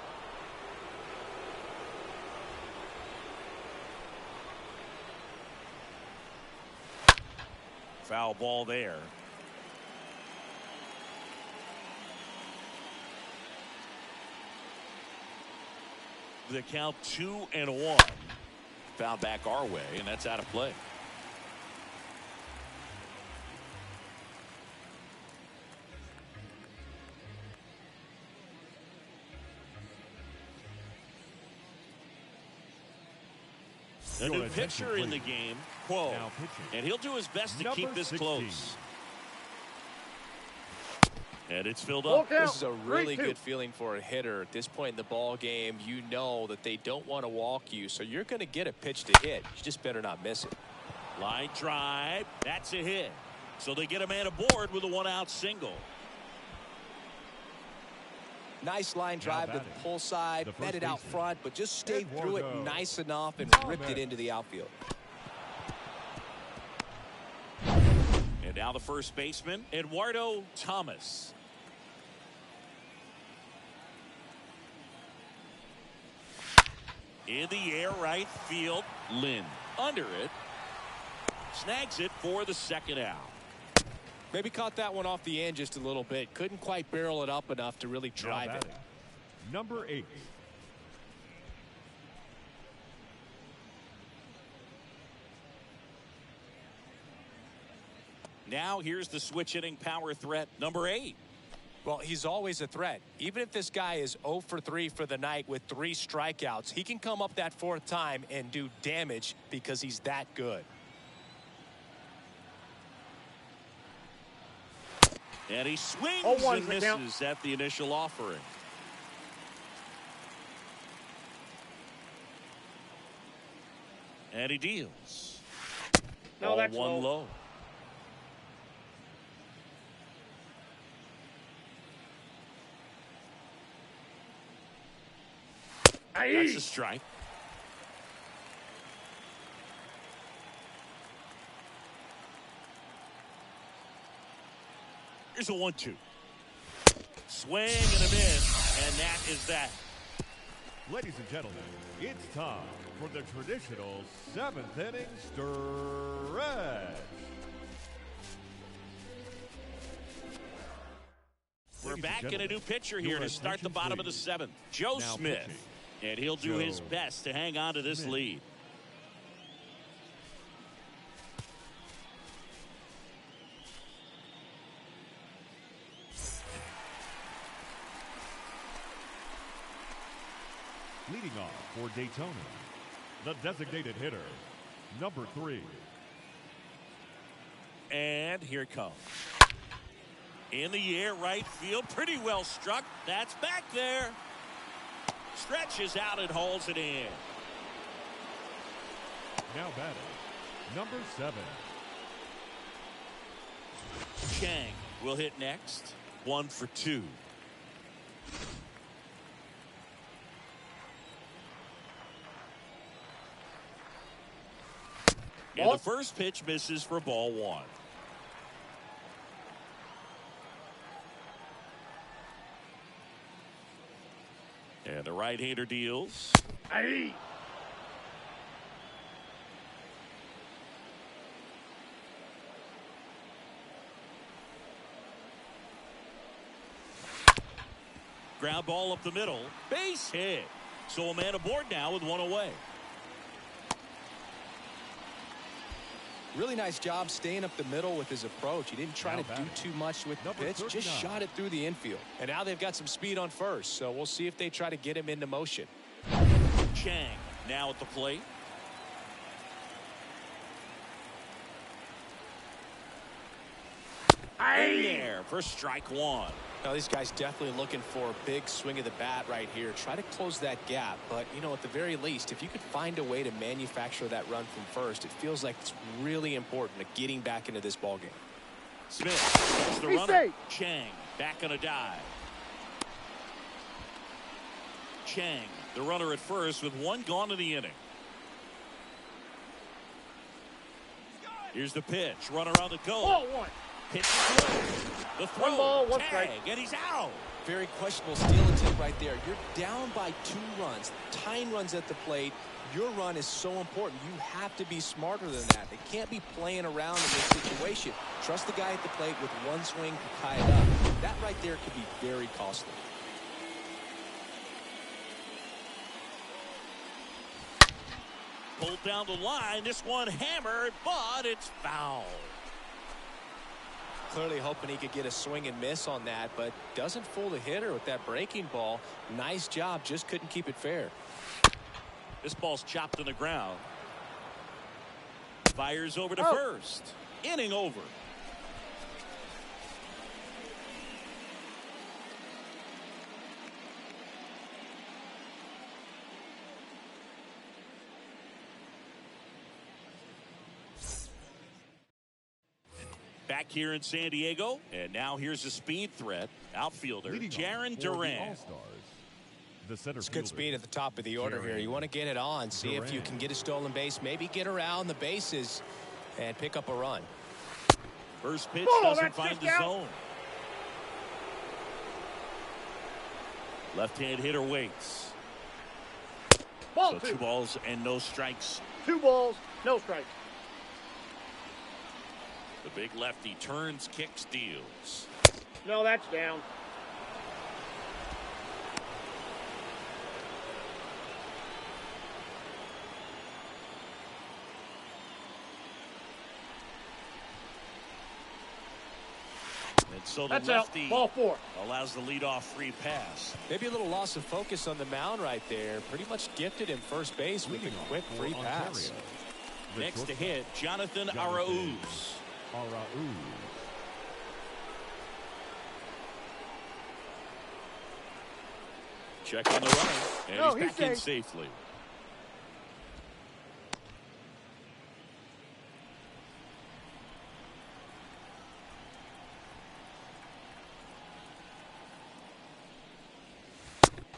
Foul ball there. The count 2-1. Foul back our way, and that's out of play. A new pitcher in the game, Quo, and he'll do his best to keep this close. And it's filled up. This is a really good feeling for a hitter. At this point in the ball game, you know that they don't want to walk you, so you're going to get a pitch to hit. You just better not miss it. Line drive. That's a hit. So they get a man aboard with a 1-out single. Nice line drive to the pull side, met it out front, but just stayed through it nice enough and ripped it into the outfield. And now the first baseman, Eduardo Thomas. In the air, right field, Lynn. Under it. Snags it for the second out. Maybe caught that one off the end just a little bit. Couldn't quite barrel it up enough to really drive it. Number 8. Now here's the switch hitting power threat, number 8. Well, he's always a threat. Even if this guy is 0 for 3 for the night with 3 strikeouts, he can come up that 4th time and do damage because he's that good. And he swings and misses at the initial offering. And he deals. No, that's one low. That's a strike. Here's a 1-2. Swing and a miss, and that is that. Ladies and gentlemen, it's time for the traditional 7th inning stretch. We're back in a new pitcher here to start the bottom of the 7th. Joe Smith. Pitching. And he'll do his best to hang on to this lead. Leading off for Daytona, the designated hitter, number 3. And here it comes. In the air, right field, pretty well struck. That's back there. Stretches out and holds it in. Now batting, number 7. Chang will hit next. 1 for 2. And the first pitch misses for ball 1. And the right-hander deals. Aye. Ground ball up the middle. Base hit. So a man aboard now with one away. Really nice job staying up the middle with his approach. He didn't try to do too much with the pitch, just shot it through the infield. And now they've got some speed on first, so we'll see if they try to get him into motion. Chang now at the plate. In there for strike one. Now these guys definitely looking for a big swing of the bat right here. Try to close that gap, but you know, at the very least, if you could find a way to manufacture that run from first, it feels like it's really important to getting back into this ball game. Smith gets the runner. Chang back on a dive. Chang, the runner at first with one gone in the inning. Here's the pitch. Runner on the go. Ball one. Pitch the throw. One ball, one tag, strike. and he's out. Very questionable steal attempt right there. You're down by 2 runs. Tying runs at the plate. Your run is so important. You have to be smarter than that. They can't be playing around in this situation. Trust the guy at the plate with one swing to tie it up. That right there could be very costly. Pulled down the line. This one hammered, but it's foul. Clearly hoping he could get a swing and miss on that, but doesn't fool the hitter with that breaking ball. Nice job, just couldn't keep it fair. This ball's chopped in the ground. Fires over to first. Inning over. Back here in San Diego, and now here's a speed threat. Outfielder Jaron Duran. It's good speed at the top of the order here. You want to get it on, see if you can get a stolen base, maybe get around the bases and pick up a run. First pitch doesn't find the zone. Left-hand hitter waits. Ball So 2 balls and no strikes. 2 balls, no strikes. The big lefty turns, kicks, deals. No, that's down. And so the That's lefty out. Ball 4. allows the leadoff free pass. Maybe a little loss of focus on the mound right there. Pretty much gifted him first base with a quick free pass. Next to hit, Jonathan Arauz. Check on the runner, and he's back in safely.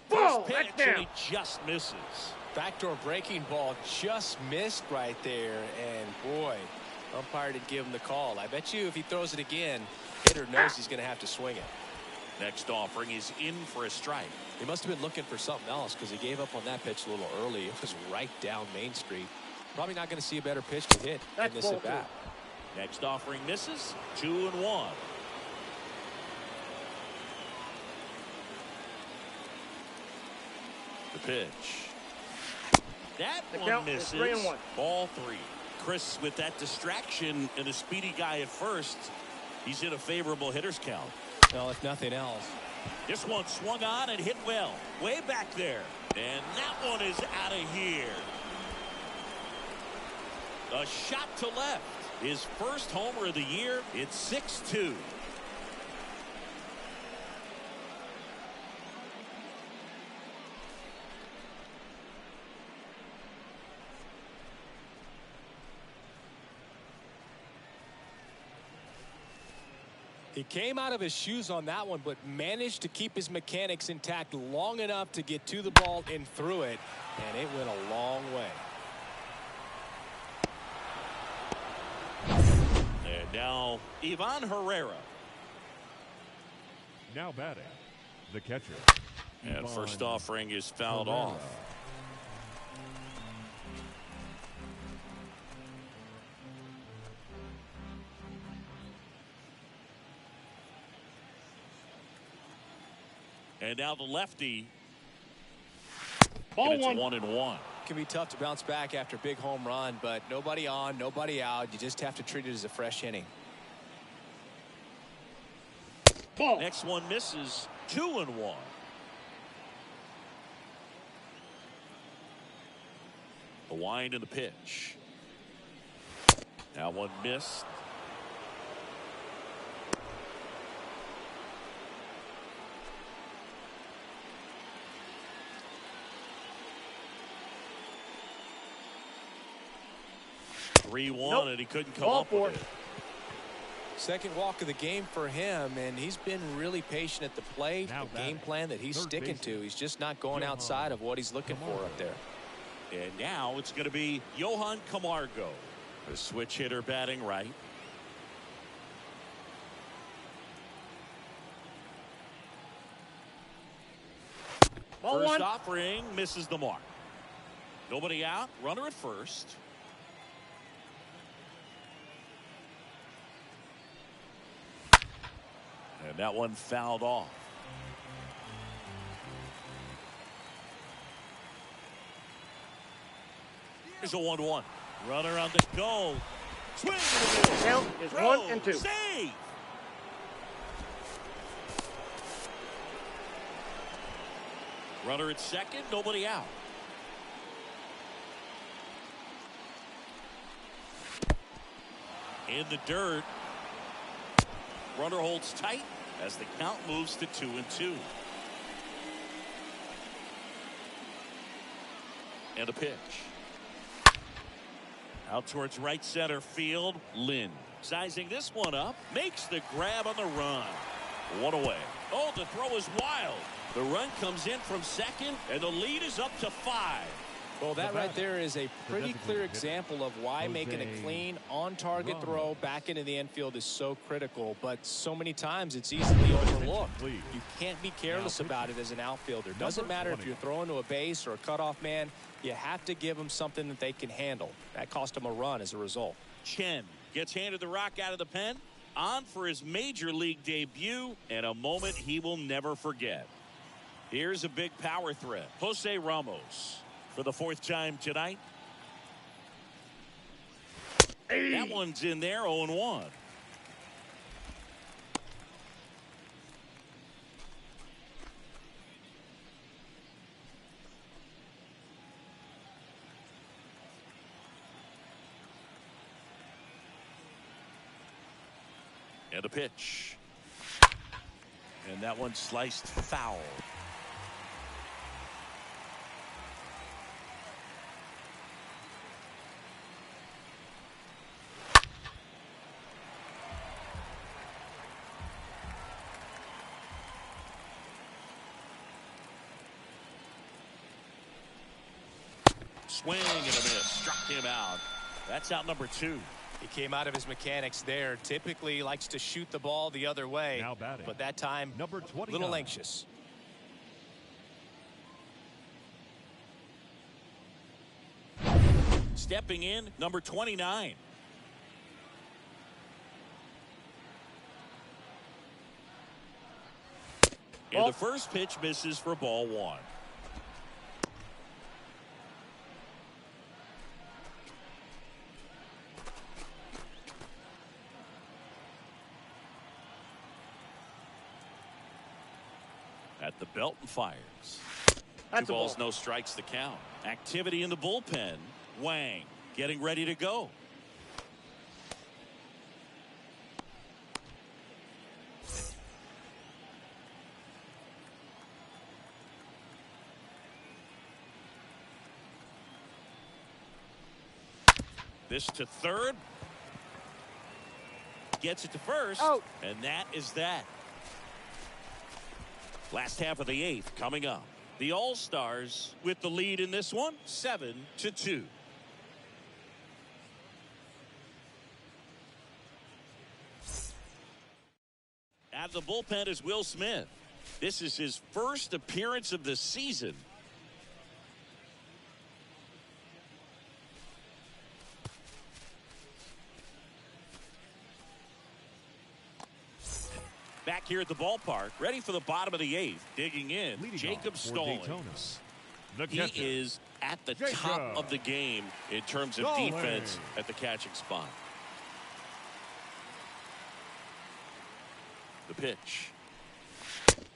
Ball, Pitch, that's and down. he just misses. Backdoor breaking ball just missed right there, and boy, umpire did give him the call. I bet you if he throws it again, hitter knows he's going to have to swing it. Next offering is in for a strike. He must have been looking for something else because he gave up on that pitch a little early. It was right down Main Street. Probably not going to see a better pitch to hit in this at bat. Next offering misses. 2-1. The pitch. That one misses. 3-1. Ball 3. Chris, with that distraction and a speedy guy at first, he's in a favorable hitter's count. Well, if nothing else. This one swung on and hit well. Way back there. And that one is out of here. A shot to left. His first homer of the year. It's 6-2. He came out of his shoes on that one, but managed to keep his mechanics intact long enough to get to the ball and through it, and it went a long way. And now, Ivan Herrera. Now batting, the catcher, And first offering is fouled off. And now the lefty. Ball and it's one. 1-1. Can be tough to bounce back after a big home run, but nobody on, nobody out. You just have to treat it as a fresh inning. Ball. Next one misses. 2-1. The wind and the pitch. Now one missed. Nope. And he couldn't come up with it. Second walk of the game for him, and he's been really patient at the plate. The game plan that he's sticking to. He's just not going outside of what he's looking for up there. And now it's going to be Johan Camargo, the switch hitter batting right. Ball First one. offering misses the mark. Nobody out. Runner at first. And that one fouled off. Here's a 1-1. Runner on the go. Swing. Count is 1-2. Save. Runner at second. Nobody out. In the dirt. Runner holds tight as the count moves to 2-2. And a pitch. Out towards right center field. Lynn sizing this one up. Makes the grab on the run. One away. Oh, the throw is wild. The run comes in from second, and the lead is up to 5. Well, that right there is a pretty clear example of why making a clean, on-target throw back into the infield is so critical. But so many times it's easily overlooked. You can't be careless about it as an outfielder. Doesn't matter if you're throwing to a base or a cutoff man. You have to give them something that they can handle. That cost him a run as a result. Chen gets handed the rock out of the pen. On for his major league debut, and a moment he will never forget. Here's a big power threat. Jose Ramos for the 4th time tonight. That one's in there, 0-1. And a pitch. And that one sliced foul. Swing and a miss. Struck him out. That's out number 2. He came out of his mechanics there. Typically likes to shoot the ball the other way. Now batting. But that time, Number a little anxious. Stepping in, number 29. And the first pitch misses for ball 1. At the belt and fires. That's 2 balls, a ball. no strikes to count. Activity in the bullpen. Wang getting ready to go. This to third. Gets it to first. Out. And that is that. Last half of the 8th coming up. The All-Stars with the lead in this one, 7-2. Out of the bullpen is Will Smith. This is his first appearance of the season. Back here at the ballpark, ready for the bottom of the 8th. Digging in, Leading Jacob off for Stallings. He catcher, is at the Jacob top of the game in terms of Stallings. defense at the catching spot. The pitch.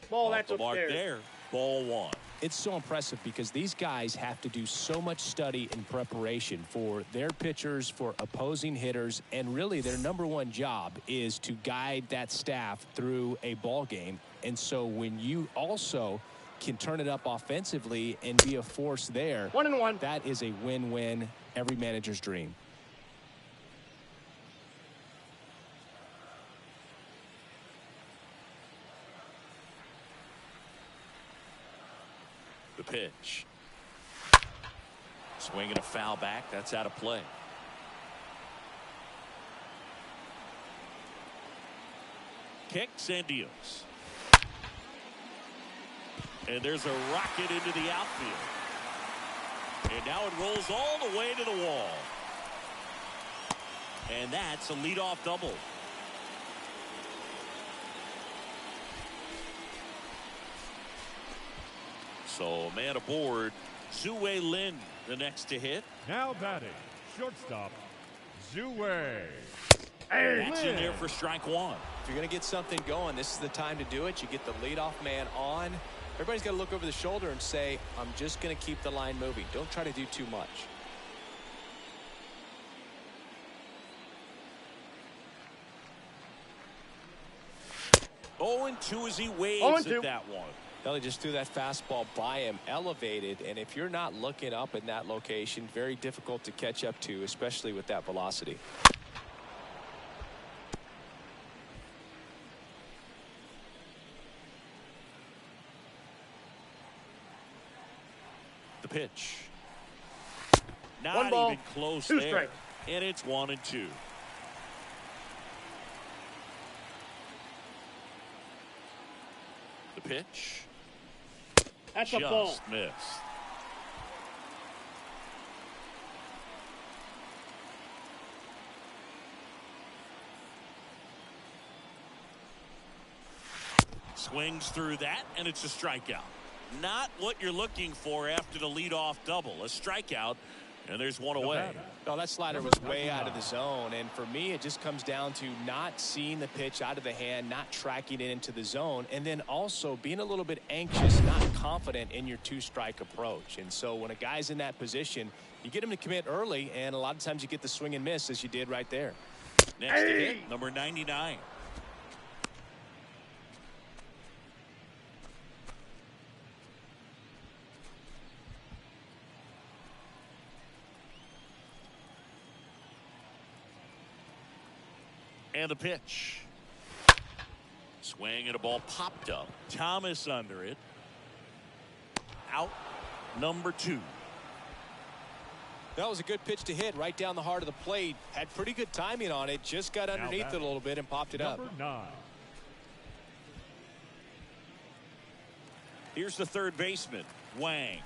Ball, Off that's the mark upstairs. there. Ball 1. It's so impressive because these guys have to do so much study and preparation for their pitchers, for opposing hitters, and really their #1 job is to guide that staff through a ball game. And so when you also can turn it up offensively and be a force there, 1-1. that is a win-win, every manager's dream. The pitch. Swinging a foul back. That's out of play. Kicks and deals. And there's a rocket into the outfield. And now it rolls all the way to the wall. And that's a leadoff double. So, man aboard, Zue Lin, the next to hit. now batting, shortstop, Zue. That's in there for strike 1. If you're going to get something going, this is the time to do it. You get the leadoff man on. Everybody's got to look over the shoulder and say, I'm just going to keep the line moving. Don't try to do too much. Oh, and 2 as he waves 0-2. at that one. Ellie just threw that fastball by him, elevated, and if you're not looking up in that location, very difficult to catch up to, especially with that velocity. The pitch. One Not ball, even close 2 there. strikes. And it's 1-2. The pitch. That's a ball. Just missed. Swings through that, and it's a strikeout. Not what you're looking for after the leadoff double. A strikeout, and there's one away. No, that slider was way out of the zone, and for me, it just comes down to not seeing the pitch out of the hand, not tracking it into the zone, and then also being a little bit anxious, not confident in your 2-strike approach. And so when a guy's in that position, you get him to commit early, and a lot of times you get the swing and miss, as you did right there. Next to hit, number 99. And the pitch. Swing and a ball popped up. Thomas under it. Out, number 2. That was a good pitch to hit right down the heart of the plate. Had pretty good timing on it. Just got underneath it a little bit and popped it up. Number 9. Here's the third baseman, Wang.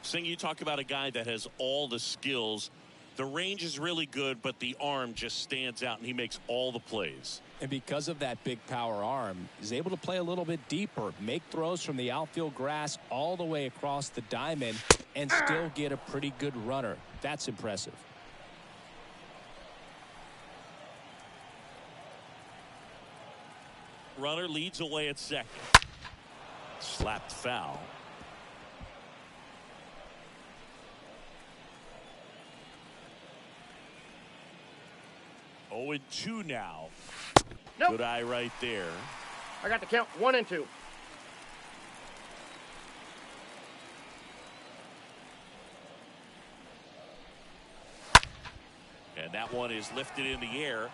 Sing, you talk about a guy that has all the skills. The range is really good, but the arm just stands out, and he makes all the plays. And because of that big power arm, he's able to play a little bit deeper, make throws from the outfield grass all the way across the diamond, and still get a pretty good runner. That's impressive. Runner leads away at second. Slapped foul. Oh, and 2 now. Nope. Good eye right there. I got the count 1-2. And that one is lifted in the air.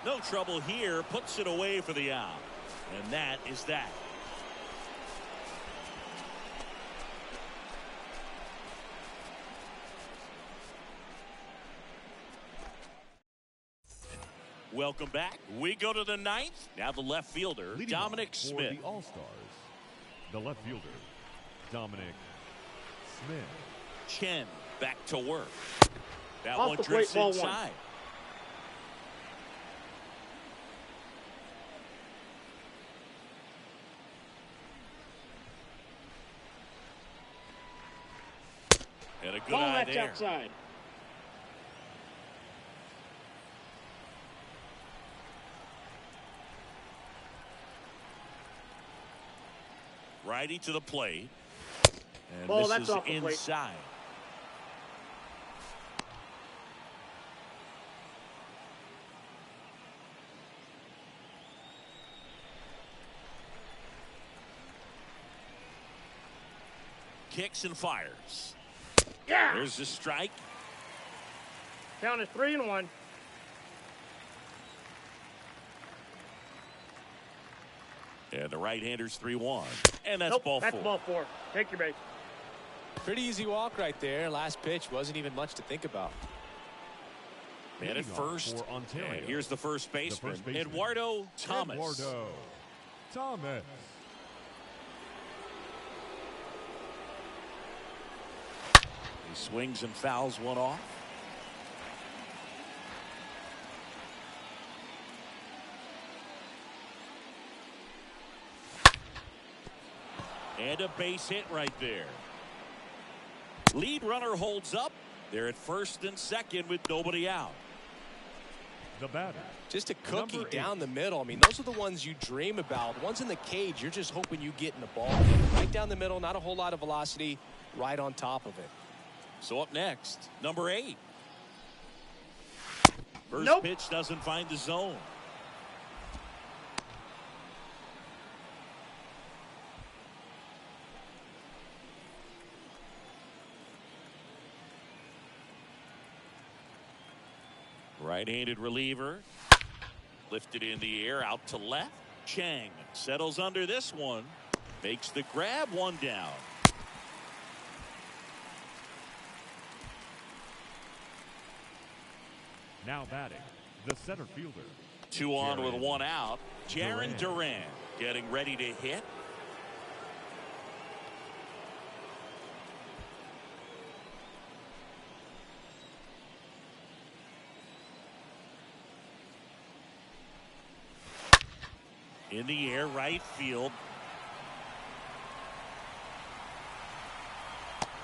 No trouble here. Puts it away for the out. And that is that. Welcome back. We go to the ninth. Now the left fielder, Leading Dominic off for Smith. the All-Stars, the left fielder, Dominic Smith. Chen back to work. That Off one the drifts plate, ball inside. And a good Ball eye that's there. outside. Righty to the plate. And Ball, this that's is off the plate. inside. Kicks and fires. Yeah. There's the strike. Count is 3-1. And the right-hander's 3-1. And that's Nope, ball that's four. ball 4. Take your base. Pretty easy walk right there. Last pitch wasn't even much to think about. And at Leading off first, for Ontario, and here's the first baseman, first baseman, Eduardo Thomas. Eduardo Thomas. He swings and fouls one off. And a base hit right there. Lead runner holds up. They're at first and second with nobody out. The batter, Just a cookie Number 8. down the middle. I mean, those are the ones you dream about. The ones in the cage, you're just hoping you get in the ball. Right down the middle, not a whole lot of velocity, right on top of it. So up next, number 8. First Nope. pitch doesn't find the zone. Right-handed reliever. Lifted in the air out to left. Chang settles under this one. Makes the grab, one down. now batting, the center fielder. 2 on with Jaron 1 out. Jaron Duran. Duran getting ready to hit. In the air, right field.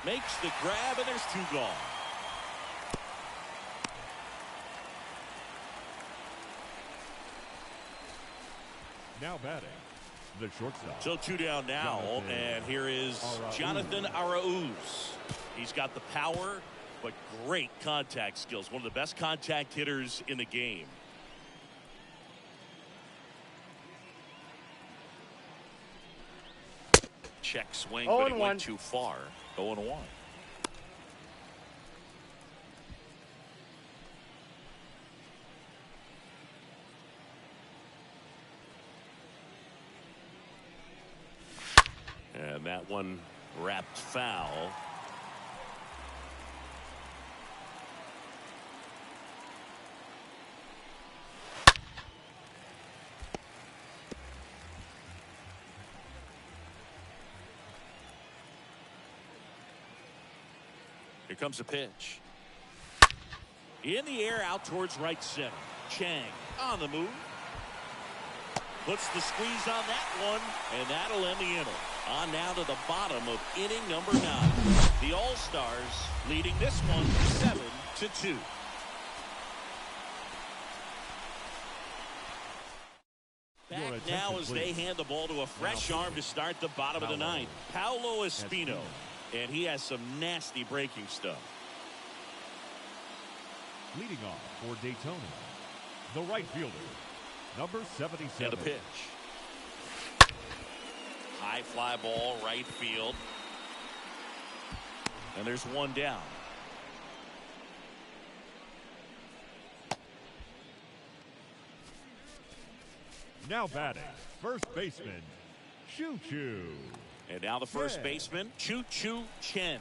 Makes the grab, and there's 2 gone. Now batting, the shortstop. So 2 down now, Jonathan and here is Arauz. Jonathan Arauz. He's got the power, but great contact skills. One of the best contact hitters in the game. Check swing, but he 0-1. went too far. 0-1. And that one wrapped foul. Here comes a pitch. In the air, out towards right center. Chang on the move. Puts the squeeze on that one, and that'll end the inning. On now to the bottom of inning number 9. The All-Stars leading this one 7-2. Back Your attention, now as they please. hand the ball to a fresh arm to start the bottom of the 9th. Paulo Espino. And he has some nasty breaking stuff. Leading off for Daytona, the right fielder, number 77. And a pitch. High fly ball, right field. And there's 1 down. Now batting, first baseman, Choo Choo. And now the first Yeah. baseman, Choo Choo Chen.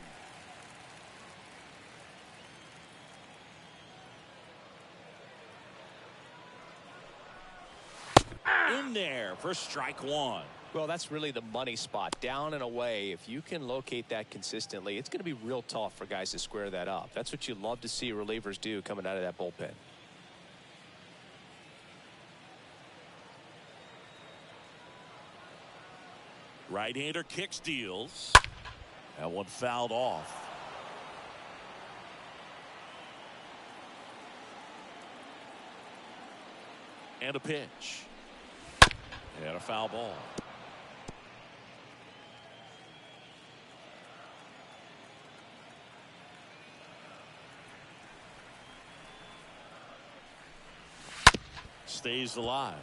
in there for strike one. Well, that's really the money spot, down and away. If you can locate that consistently, it's going to be real tough for guys to square that up. That's what you love to see relievers do coming out of that bullpen. Right-hander kicks, deals. That one fouled off. And a pitch. And a foul ball. Stays alive.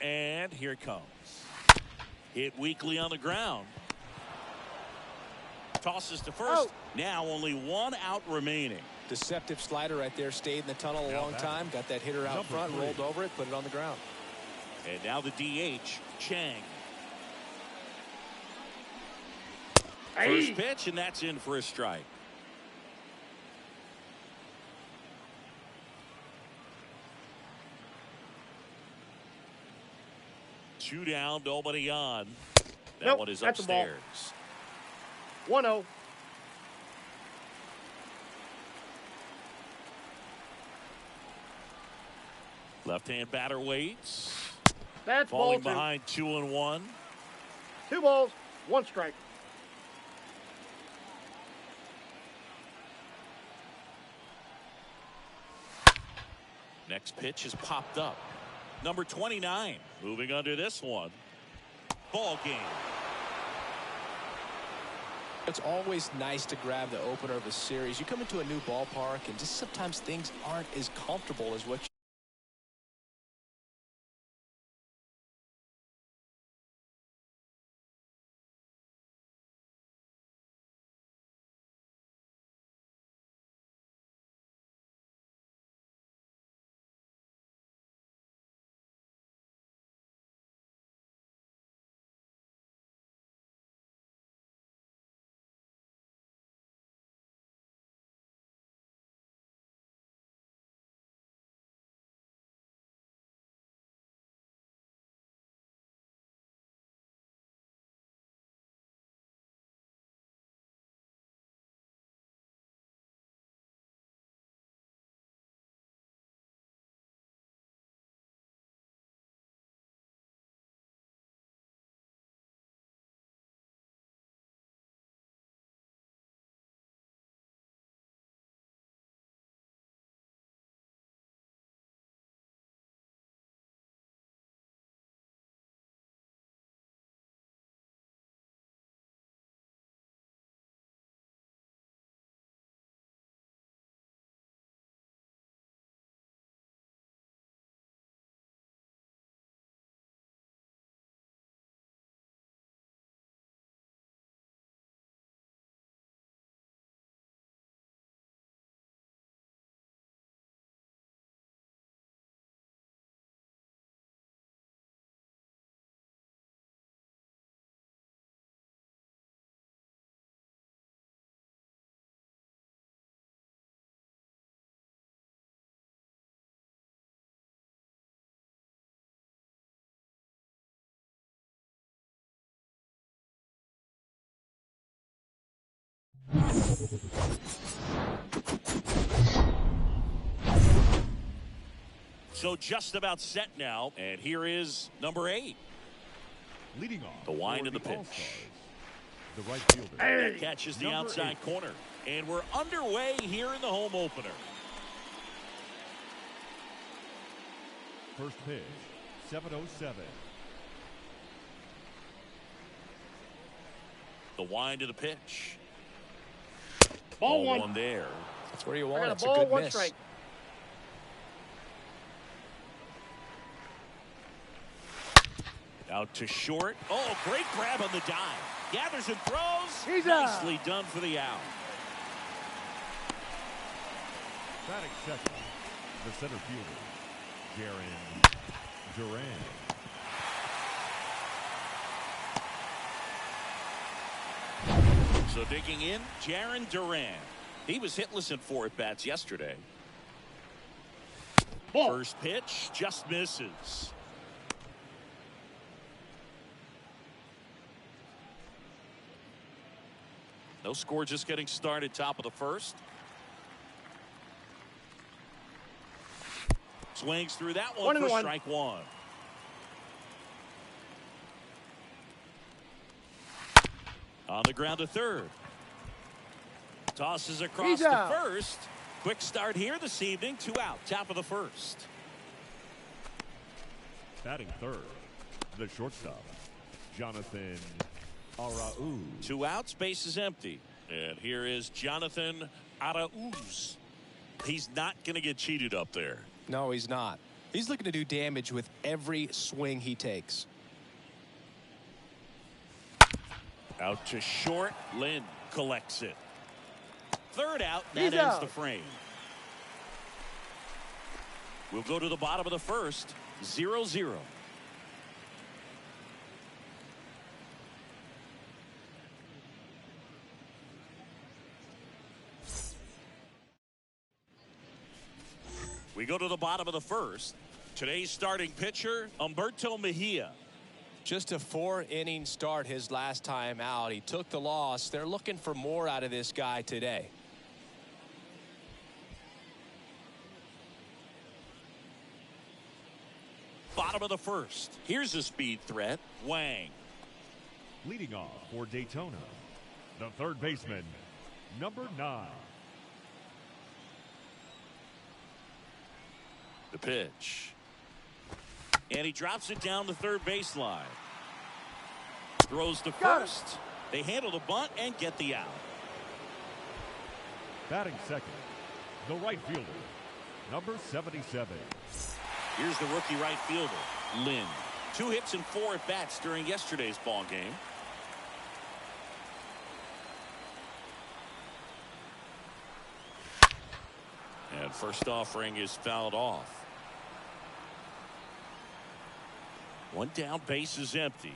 And here it comes. Hit weakly on the ground. Tosses to first. Oh. Now only one out remaining. Deceptive slider right there. Stayed in the tunnel a long time. Got that hitter out front, rolled over it, put it on the ground. And now the DH, Chang. First pitch, and that's in for a strike. Two down, nobody on. That one is upstairs. 1-0. Left-hand batter waits. That's Falling ball two. behind 2-1. 2 balls, 1 strike. Next pitch is popped up. Number 29 moving under this one. Ball game. It's always nice to grab the opener of a series. You come into a new ballpark and just sometimes things aren't as comfortable as what you So just about set now, and here is number 8. Leading off. The wind for of the pitch. All-Stars, the right fielder. That catches the Number outside 8. corner. And we're underway here in the home opener. First pitch, 7:07. The wind of the pitch. Ball Ball 1. there. That's where you I want got it. a It's a ball, good 1 miss. strike. Out to short. Oh, great grab on the dive. Gathers and throws. He's Nicely out. done for the out. Batting second, the center fielder, Duran. So digging in, Jaron Duran. He was hitless in 4 at-bats yesterday. Ball. First pitch just misses. No score, just getting started, top of the first. Swings through that one for strike one. On the ground to third. Tosses across the first. Quick start here this evening. 2 out, top of the first. Batting third, the shortstop, Jonathan Arauz. 2 outs, base is empty. And here is Jonathan Arauz. He's not going to get cheated up there. No, he's not. He's looking to do damage with every swing he takes. Out to short. Lynn collects it. Third out. That ends the frame. We'll go to the bottom of the first. 0-0. We go to the bottom of the first. Today's starting pitcher, Humberto Mejia. Just a 4-inning start his last time out. He took the loss. They're looking for more out of this guy today. Bottom of the first. Here's a speed threat. Wang. Leading off for Daytona, the third baseman, number 9. The pitch. And he drops it down the third baseline. Throws to first. They handle the bunt and get the out. Batting second, the right fielder, number 77. Here's the rookie right fielder, Lynn. 2 hits and 4 at-bats during yesterday's ball game. And first offering is fouled off. 1 down, base is empty.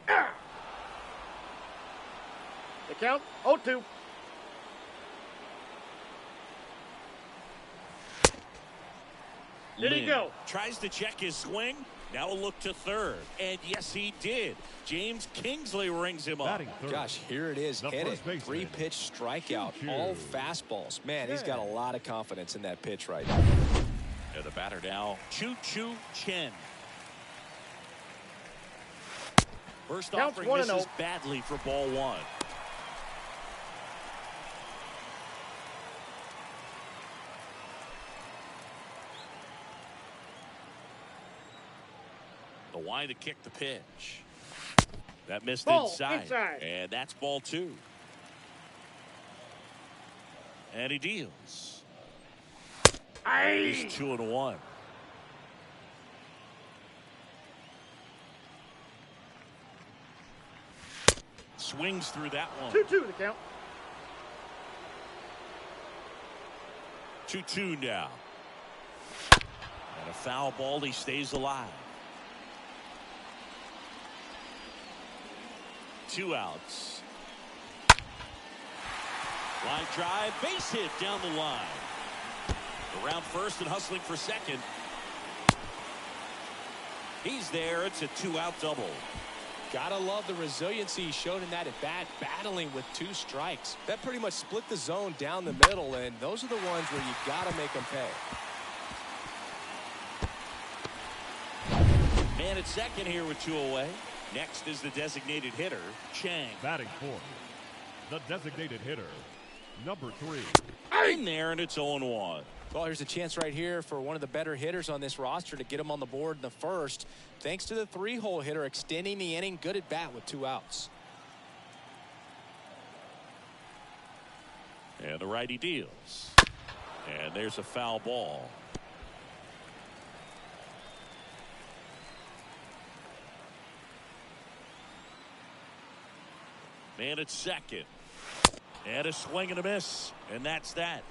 The count, 0-2. Did he go? Tries to check his swing. Now a look to third. And yes, he did. James Kingsley rings him up. Gosh, here it is. Hit it. 3-pitch strikeout. All fastballs. Man, he's got a lot of confidence in that pitch right now. And the batter now, Choo-Choo Chen. First offering misses badly for ball 1. The wide to kick the pitch. That missed inside. And that's ball 2. And he deals. He's 2-1. Swings through that one. 2-2 the count. 2-2 now. And a foul ball. He stays alive. 2 outs. Line drive, base hit down the line. Around first and hustling for second. He's there. It's a 2-out double. Gotta love the resiliency he showed in that at bat, battling with 2 strikes. That pretty much split the zone down the middle, and those are the ones where you gotta make them pay. Man at second here with 2 away. Next is the designated hitter, Chang. Batting fourth, the designated hitter, number 3. In there, and it's 0-1. Well, here's a chance right here for one of the better hitters on this roster to get him on the board in the first. Thanks to the 3-hole hitter extending the inning. Good at bat with 2 outs. And the righty deals. And there's a foul ball. Man at second. And a swing and a miss. And that's that.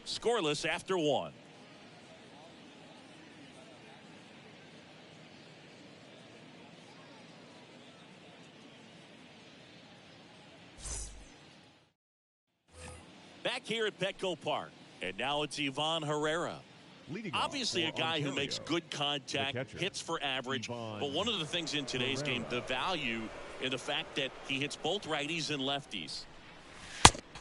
Scoreless after 1. here at Petco Park. And now it's Ivan Herrera. Obviously a guy who makes good contact, hits for average. But one of the things in today's game, the value in the fact that he hits both righties and lefties.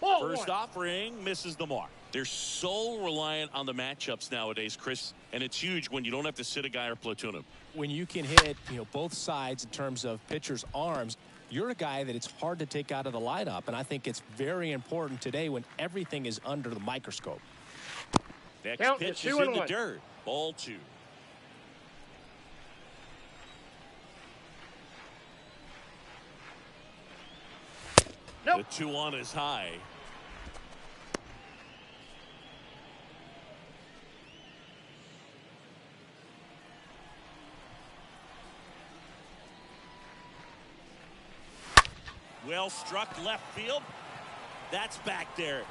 First offering misses the mark. They're so reliant on the matchups nowadays, Chris, and it's huge when you don't have to sit a guy or platoon him. When you can hit, both sides in terms of pitchers' arms, you're a guy that it's hard to take out of the lineup, and I think it's very important today when everything is under the microscope. Next pitch is in the dirt. Ball 2. The 2-1 is high. Well struck left field. That's back there.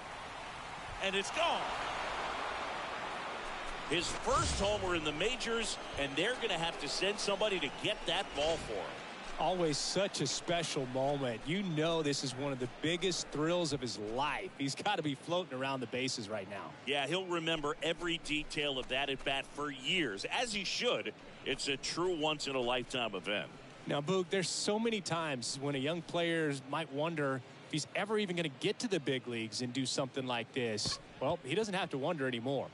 And it's gone. His first homer in the majors, and they're going to have to send somebody to get that ball for him. Always such a special moment. This is one of the biggest thrills of his life. He's got to be floating around the bases right now. Yeah, he'll remember every detail of that at bat for years, as he should. It's a true once-in-a-lifetime event. Now, Boog, there's so many times when a young player might wonder if he's ever even going to get to the big leagues and do something like this. Well, he doesn't have to wonder anymore.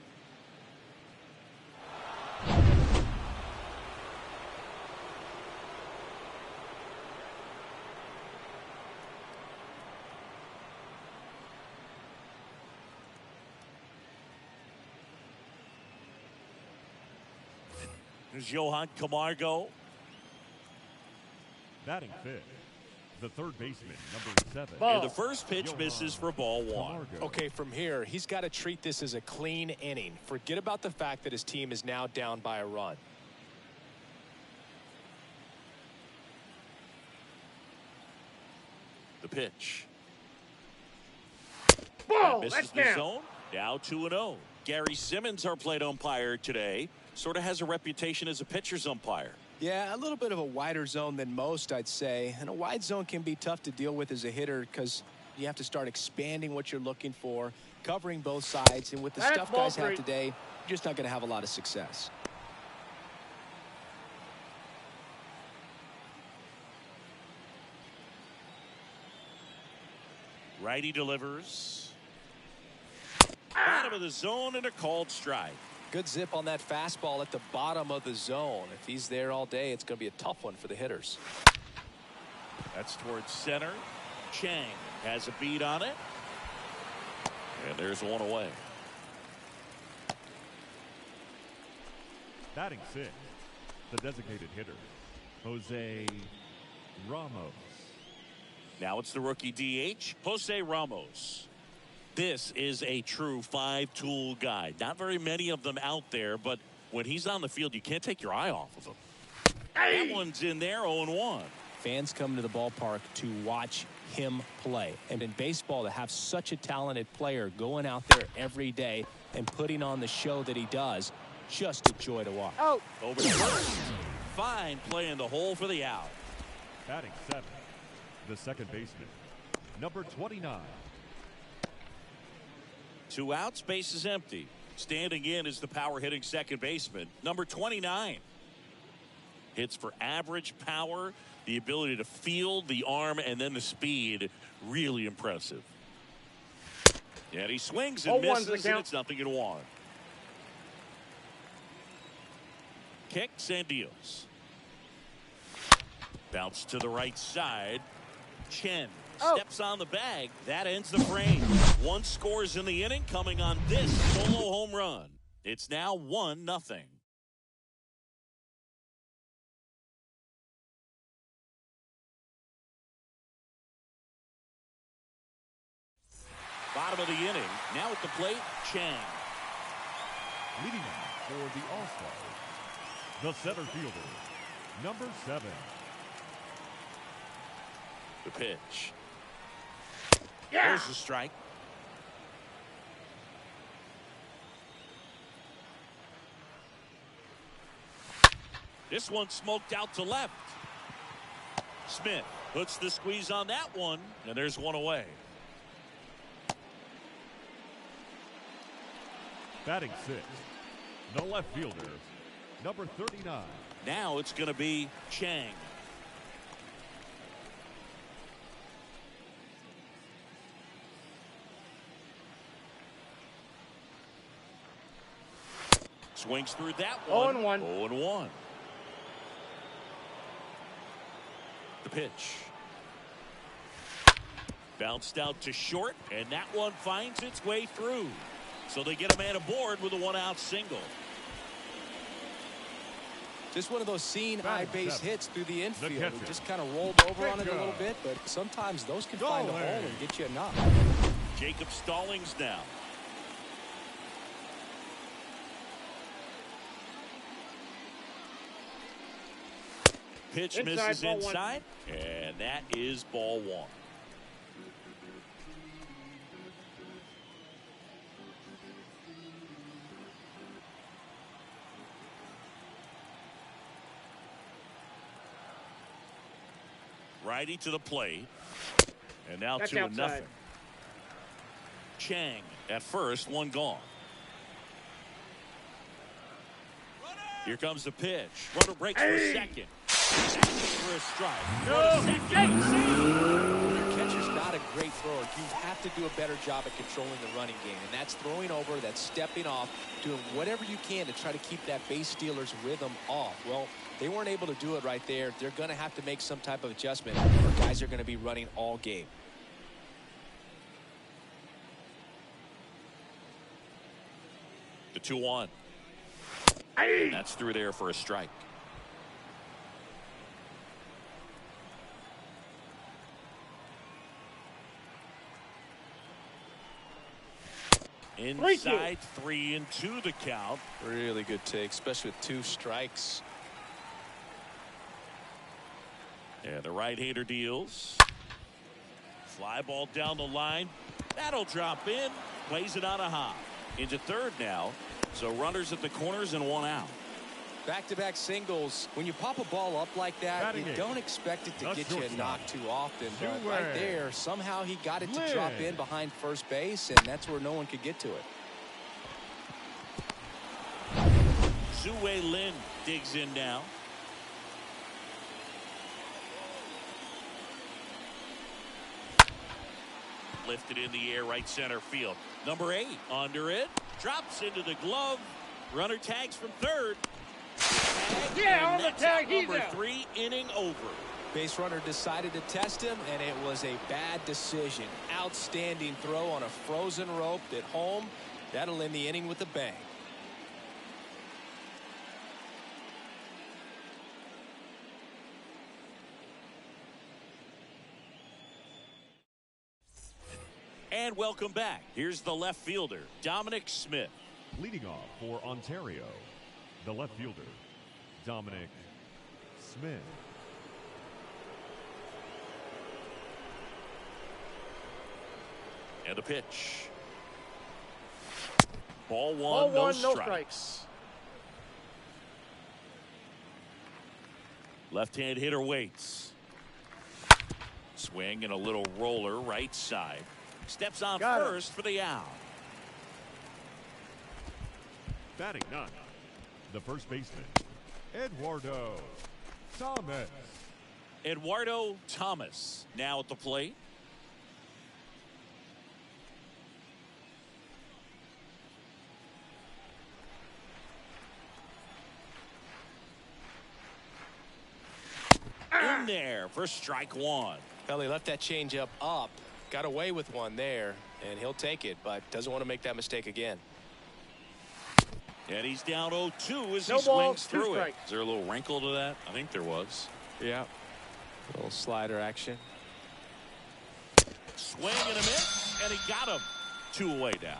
There's Johan Camargo. Batting fifth, the third baseman, number 7. And the first pitch misses for ball 1. Okay, from here, he's got to treat this as a clean inning. Forget about the fact that his team is now down by a run. The pitch. Ball, misses the zone. Now 2-0. Gary Simmons, our plate umpire today, sort of has a reputation as a pitcher's umpire. Yeah, a little bit of a wider zone than most, I'd say. And a wide zone can be tough to deal with as a hitter because you have to start expanding what you're looking for, covering both sides. And with the stuff guys have today, you're just not going to have a lot of success. Righty delivers. Bottom of the zone and a called strike. Good zip on that fastball at the bottom of the zone. If he's there all day, it's going to be a tough one for the hitters. That's towards center. Chang has a beat on it. And there's one away. Batting sixth, the designated hitter, Jose Ramos. Now it's the rookie DH, Jose Ramos. This is a true 5-tool guy. Not very many of them out there, but when he's on the field, you can't take your eye off of him. That one's in there, 0-1. Fans come to the ballpark to watch him play. And in baseball, to have such a talented player going out there every day and putting on the show that he does, just a joy to watch. Over to first. Fine play in the hole for the out. Batting seventh, the second baseman, number 29. 2 outs, base is empty. Standing in is the power hitting second baseman, number 29. Hits for average power, the ability to field, the arm, and then the speed. Really impressive. And he swings and misses, and it's 0-1. Kicks and deals. Bounce to the right side. Chen steps on the bag. That ends the frame. 1 scores in the inning, coming on this solo home run. It's now 1-0. Bottom of the inning. Now at the plate, Chang. Leading off for the All-Stars, the center fielder, number 7. The pitch. There's the strike. This one smoked out to left. Smith puts the squeeze on that one, and there's one away. Batting sixth, the left fielder, number 39. Now it's going to be Chang. Swings through that one. 0-1. 0-1. The pitch. Bounced out to short, and that one finds its way through. So they get a man aboard with a one-out single. Just one of those seen high base hits through the infield. He just kind of rolled over on it a little bit, but sometimes those can find a hole and get you a knock. Jacob Stallings now. Pitch misses inside, and that is ball one. Righty to the plate, and now 2-0. Chang at first, one gone. Here comes the pitch. Runner breaks for second. For a strike. Your catcher's not a great thrower. You have to do a better job at controlling the running game, and that's throwing over, that's stepping off, doing whatever you can to try to keep that base stealer's rhythm off. Well, they weren't able to do it right there. They're going to have to make some type of adjustment, or guys are going to be running all game. The 2-1. That's through there for a strike. Inside 3-2 the count. Really good take, especially with 2 strikes. Yeah, the right-hander deals. Fly ball down the line. That'll drop in. Plays it on a hop. Into third now. So runners at the corners and one out. Back-to-back singles. When you pop a ball up like that, you don't expect it to get you a knock too often. But right there, somehow he got it to drop in behind first base, and that's where no one could get to it. Zue Lin digs in now. Lifted in the air, right center field. Number 8 under it. Drops into the glove. Runner tags from third. On the tag, he's number out. 3 inning over. Base runner decided to test him, and it was a bad decision. Outstanding throw on a frozen rope at home. That'll end the inning with a bang. And welcome back. Here's the left fielder, Dominic Smith. Leading off for Ontario, the left fielder, Dominic Smith. And a pitch. Ball one, no strikes. Left-hand hitter waits. Swing and a little roller right side. Steps on first for the out. Batting 9, the first baseman, Eduardo Thomas. Eduardo Thomas now at the plate. In there for strike one. Well, he left that changeup up. Got away with one there, and he'll take it, but doesn't want to make that mistake again. And he's down 0-2 as he swings through it. Is there a little wrinkle to that? I think there was. Yeah. A little slider action. Swing and a miss, and he got him. 2 away now.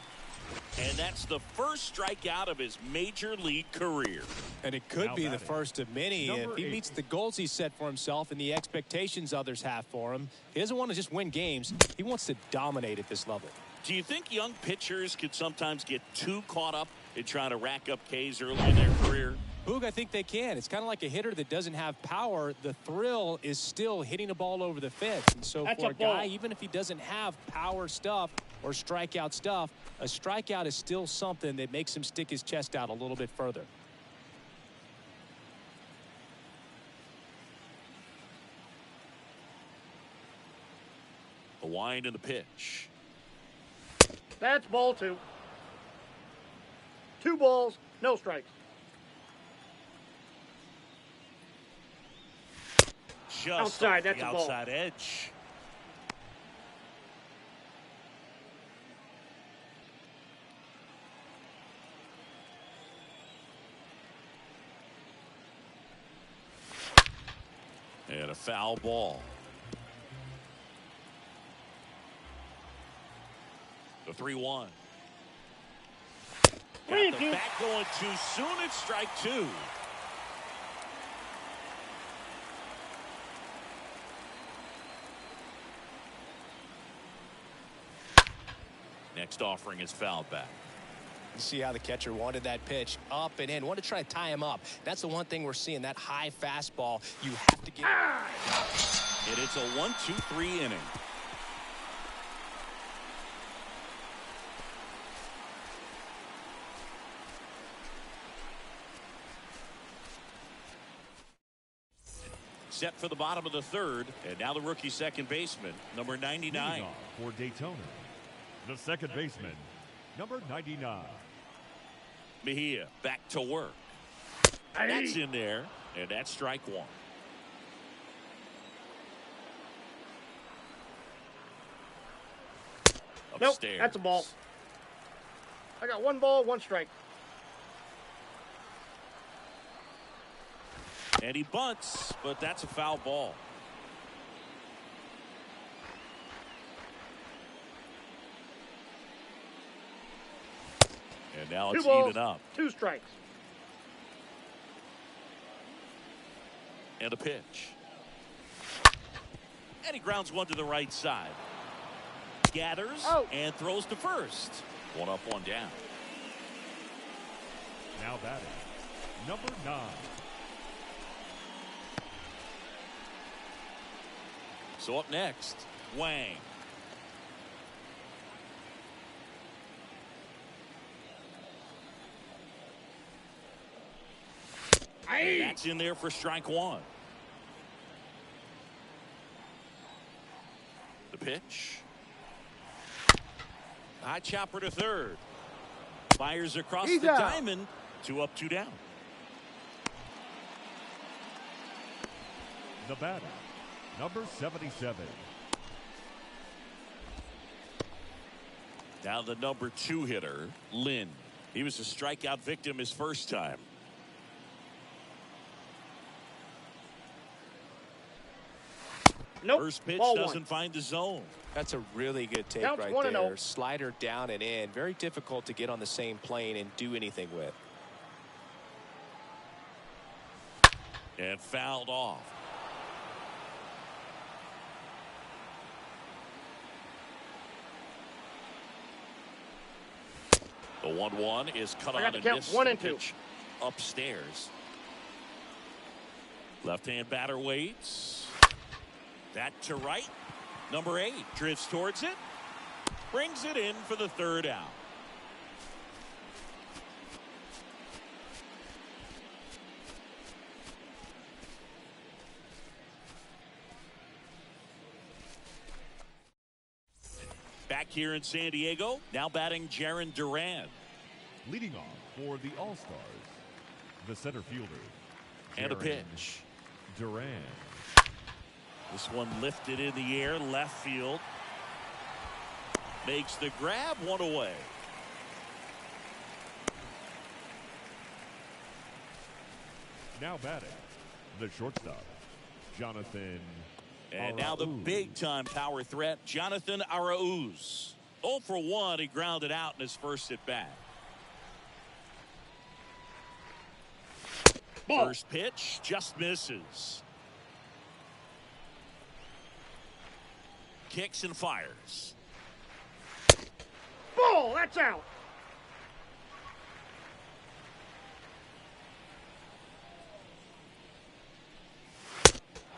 And that's the first strikeout of his major league career. And it could be the first of many if he meets the goals he set for himself and the expectations others have for him. He doesn't want to just win games. He wants to dominate at this level. Do you think young pitchers could sometimes get too caught up in trying to rack up Ks early in their career? Boog, I think they can. It's kind of like a hitter that doesn't have power. The thrill is still hitting a ball over the fence. And so for a guy, even if he doesn't have power stuff, or strikeout stuff, a strikeout is still something that makes him stick his chest out a little bit further. The wind and the pitch. That's ball 2. 2 balls, no strikes. Just outside, that's the a ball. outside edge. And a foul ball. The 3-1. Got the bat going too soon. It's strike 2. Next offering is fouled back. You see how the catcher wanted that pitch up and in. Wanted to try to tie him up. That's the one thing we're seeing, that high fastball. You have to get And it's a 1-2-3 inning. Set for the bottom of the 3rd, and now the rookie second baseman, number 99. For Daytona, the second baseman, number 99. Mejia back to work. That's in there, and that's strike 1. Nope, Upstairs. that's a ball. I got 1 ball, 1 strike. And he bunts, but that's a foul ball. And now 2 it's balls, even up. 2 strikes. And a pitch. And he grounds one to the right side. Gathers and throws to first. 1 up, 1 down. Now batting, number 9. So up next, Wang. And that's in there for strike 1. The pitch. High chopper to 3rd. Fires across the diamond. 2 up, 2 down. The batter, number 77. Now the number 2 hitter, Lin. He was a strikeout victim his first time. Nope. First pitch ball doesn't 1. find the zone. That's a really good take Counts right 1-0. there. Slider down and in. Very difficult to get on the same plane and do anything with. And fouled off. The 1-1 is cut on and missed. 1 and 2. Pitch upstairs. Left-hand batter waits. That to right. Number 8 drifts towards it. Brings it in for the 3rd out. Back here in San Diego, now batting Jarren Duran. Leading off for the All-Stars, the center fielder, And a Jarren pitch. Duran. This one lifted in the air, left field. Makes the grab, 1 away. Now batting, the shortstop, Jonathan And now the Arauz. big-time power threat, Jonathan Arauz. 0 for 1, he grounded out in his first at-bat. First pitch just misses. Kicks and fires. Ball, that's out.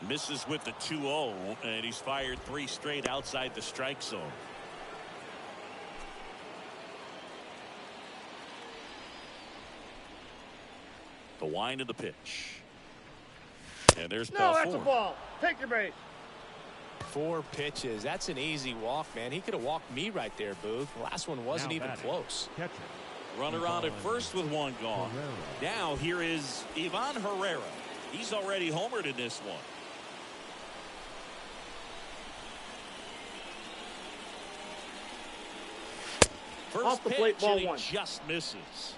Misses with the 2-0, and he's fired 3 straight outside the strike zone. The wind of the pitch. And there's No, ball that's a 4. ball. Take your base. 4 pitches. That's an easy walk, man. He could have walked me right there, Boog. The last one wasn't even close. Catcher. Runner on at first with 1 gone. Now here is Ivan Herrera. He's already homered in this one. First Off the plate, pitch, ball and he 1. just misses.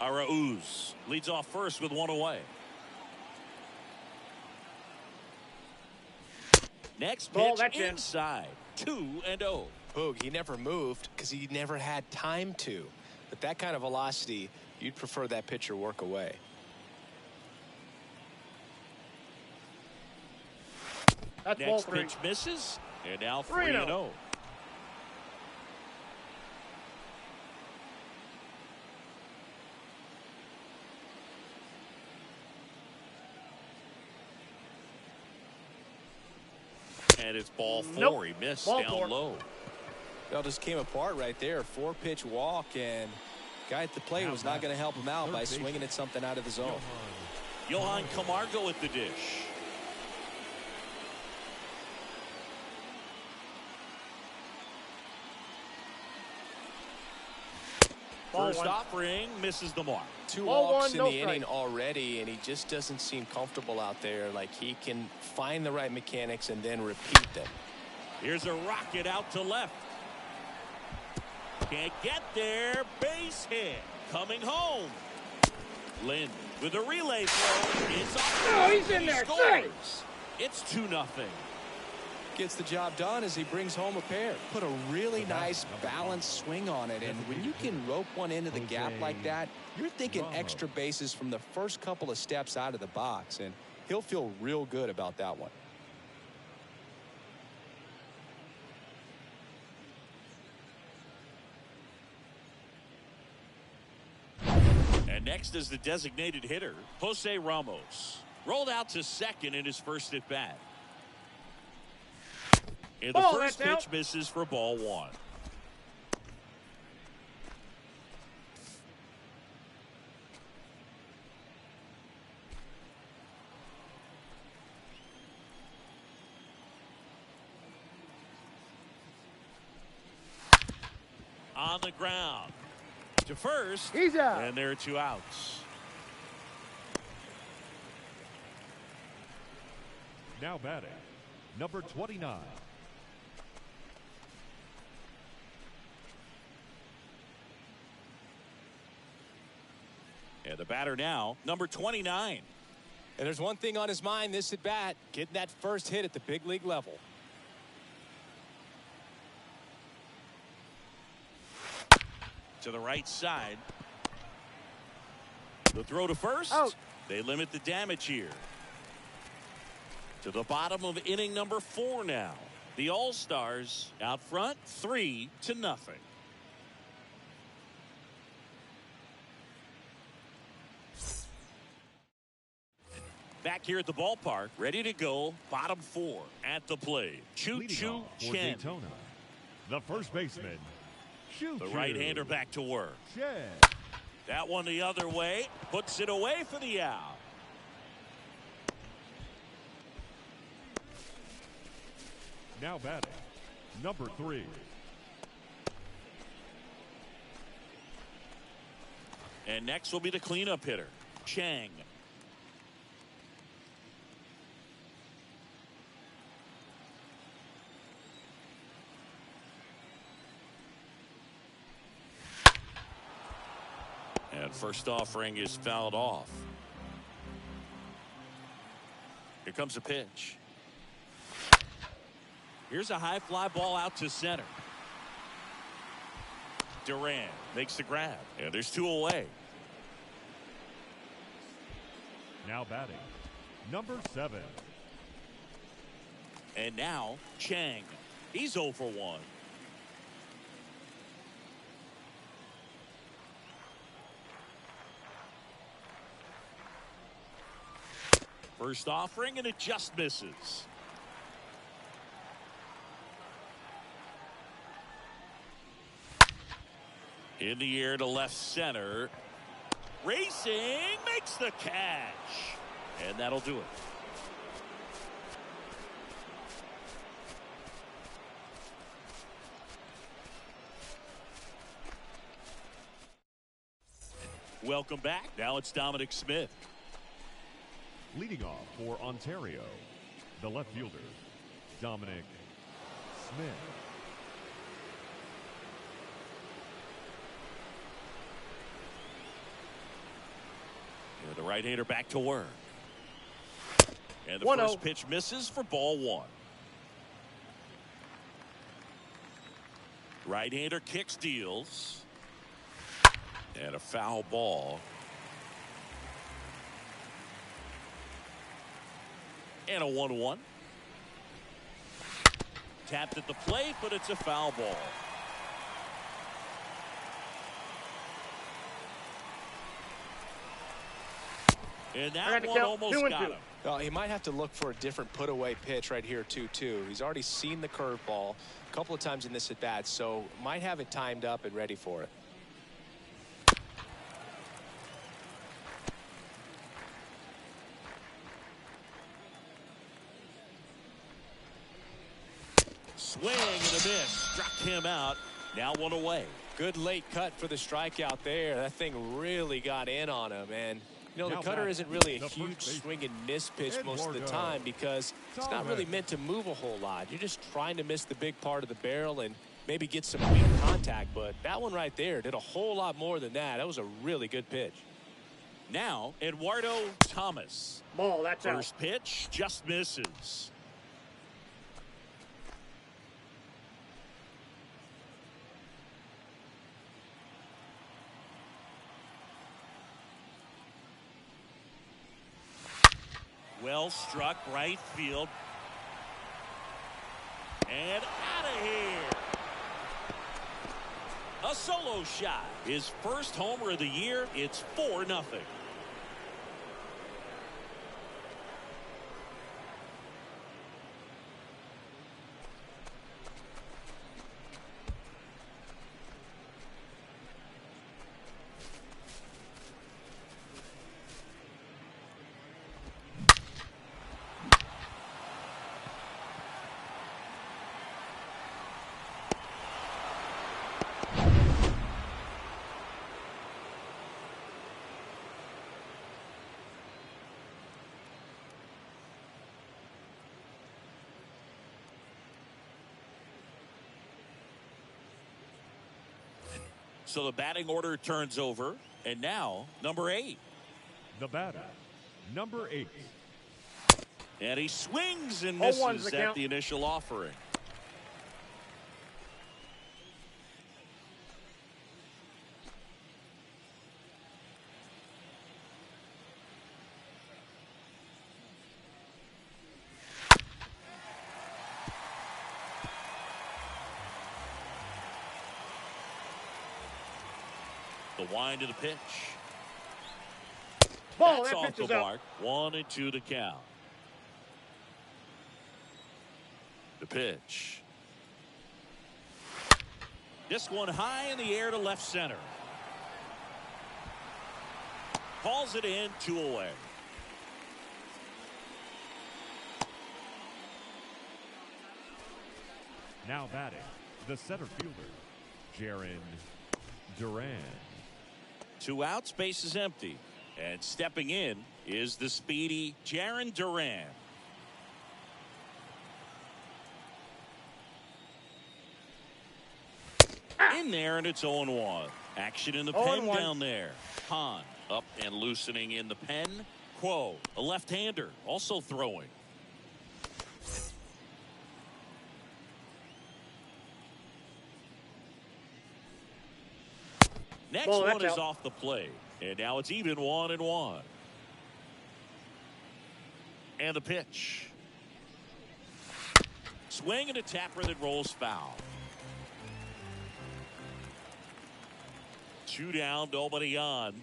Arauz leads off first with 1 away. Next Ball, pitch that's in. inside. 2-0. Boog, he never moved because he never had time to. But that kind of velocity, you'd prefer that pitcher work away. That's ball Next 3. pitch misses. And now 3-0. 3-0. And it's ball 4. Nope. He missed Ball down 4. low. Well, just came apart right there. 4-pitch walk, and guy at the plate was not going to help him out by swinging at something out of the zone. Johan Camargo at the dish. Ball First 1. offering misses the mark. 2 Ball walks 1, in no the strike. inning already, and he just doesn't seem comfortable out there. Like he can find the right mechanics and then repeat them. Here's a rocket out to left. Can't get there. Base hit. Coming home. Lynn with a relay throw. It's off. No, he's in He there. scores. It's 2-0. Gets the job done as he brings home a pair. Put a really nice balanced swing on it, and when you can rope one into the gap like that, you're thinking extra bases from the first couple of steps out of the box, and he'll feel real good about that one. And next is the designated hitter, Jose Ramos. Rolled out to second in his first at bat. And the Ball, first that's pitch out. misses for ball 1. On the ground to first. He's out. And there are 2 outs. Now batting, number 29. And the batter now, number 29. And there's one thing on his mind this at bat, getting that first hit at the big league level. To the right side. The throw to first. Out. They limit the damage here. To the bottom of inning number 4 now. The All-Stars out front 3-0. Back here at the ballpark, ready to go. Bottom 4 at the plate. Choo Leading Choo off for Chen. Daytona, the first baseman, Choo The Choo right-hander back to work. Chen. That one the other way. Puts it away for the out. Now batting, number 3. And next will be the cleanup hitter, Chang. And first offering is fouled off. Here comes a pitch. Here's a high fly ball out to center. Duran makes the grab, and there's 2 away. Now batting, number 7. And now Chang. He's 0 for 1. First offering, and it just misses. In the air to left center. Racing makes the catch. And that'll do it. Welcome back. Now it's Dominic Smith. Leading off for Ontario, the left fielder, Dominic Smith. And the right-hander back to work. And the 1-0. first pitch misses for ball one. Right-hander kicks, deals. And a foul ball. And a 1-1. Tapped at the plate, but it's a foul ball. And that one almost got him. Well, he might have to look for a different put-away pitch right here, 2-2. He's already seen the curveball a couple of times in this at-bat, so might have it timed up and ready for it. Swing and a miss. Struck him out. Now one away. Good late cut for the strikeout there. That thing really got in on him. And, you know, the cutter isn't really a huge swing and miss pitch most of the time because it's not really meant to move a whole lot. You're just trying to miss the big part of the barrel and maybe get some weak contact. But that one right there did a whole lot more than that. That was a really good pitch. Now, Eduardo Thomas. Ball, that's out. First pitch just misses. Well struck right field. And out of here. A solo shot. His first homer of the year. It's 4-0. So the batting order turns over. And now, number 8. The batter, number 8. And he swings and 0-1's misses the at count. the initial offering. The wind of the pitch. Ball, That's that off pitch the is out. mark. 1-2 to count. The pitch. This one high in the air to left center. Calls it in, 2 away. Now batting, the center fielder, Jaron Duran. 2 outs, base is empty. And stepping in is the speedy Jaron Duran. In there, and it's 0-1. Action in the pen 0-1. down there. Hahn up and loosening in the pen. Quo, a left-hander, also throwing. Next Ball, one that's is out. off the plate. And now it's even 1-1. And the pitch. Swing and a tapper that rolls foul. 2 down, nobody on.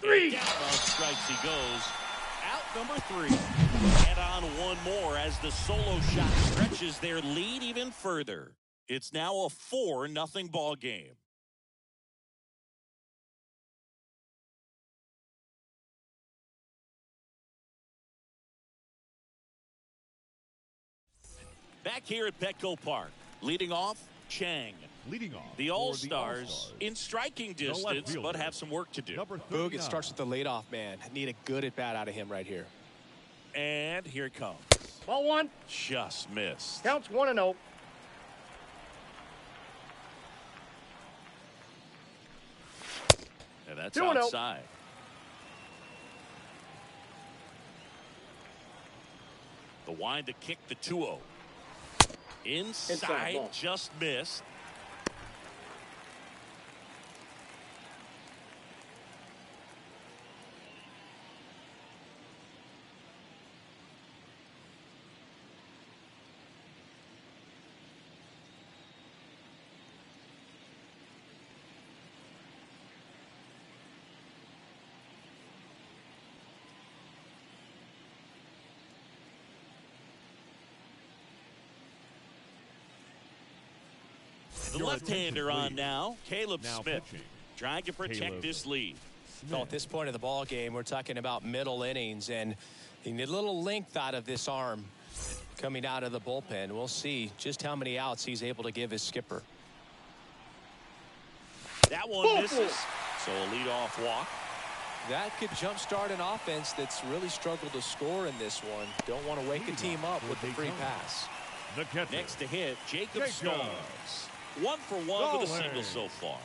3. Down on strikes he goes. Out number 3. And on one more as the solo shot stretches their lead even further. It's now a 4-0 ball game. Back here at Petco Park, leading off, Chang. Leading off. The All-Stars in striking distance, but have some work to do. Boog, it starts with the leadoff man. Need a good at-bat out of him right here. And here it comes. Ball one. Just missed. Counts 1-0. And that's 2-0. outside. The wind to kick the 2-0. Inside ball. just missed. The left-hander on now, Caleb Smith, trying to protect this lead. Well, at this point of the ball game, we're talking about middle innings, and you need a little length out of this arm coming out of the bullpen. We'll see just how many outs he's able to give his skipper. That one misses, so a leadoff walk. That could jumpstart an offense that's really struggled to score in this one. Don't want to wake a team up with the free pass. Next to hit, Jacob Stones. 1 for 1 with a single so far.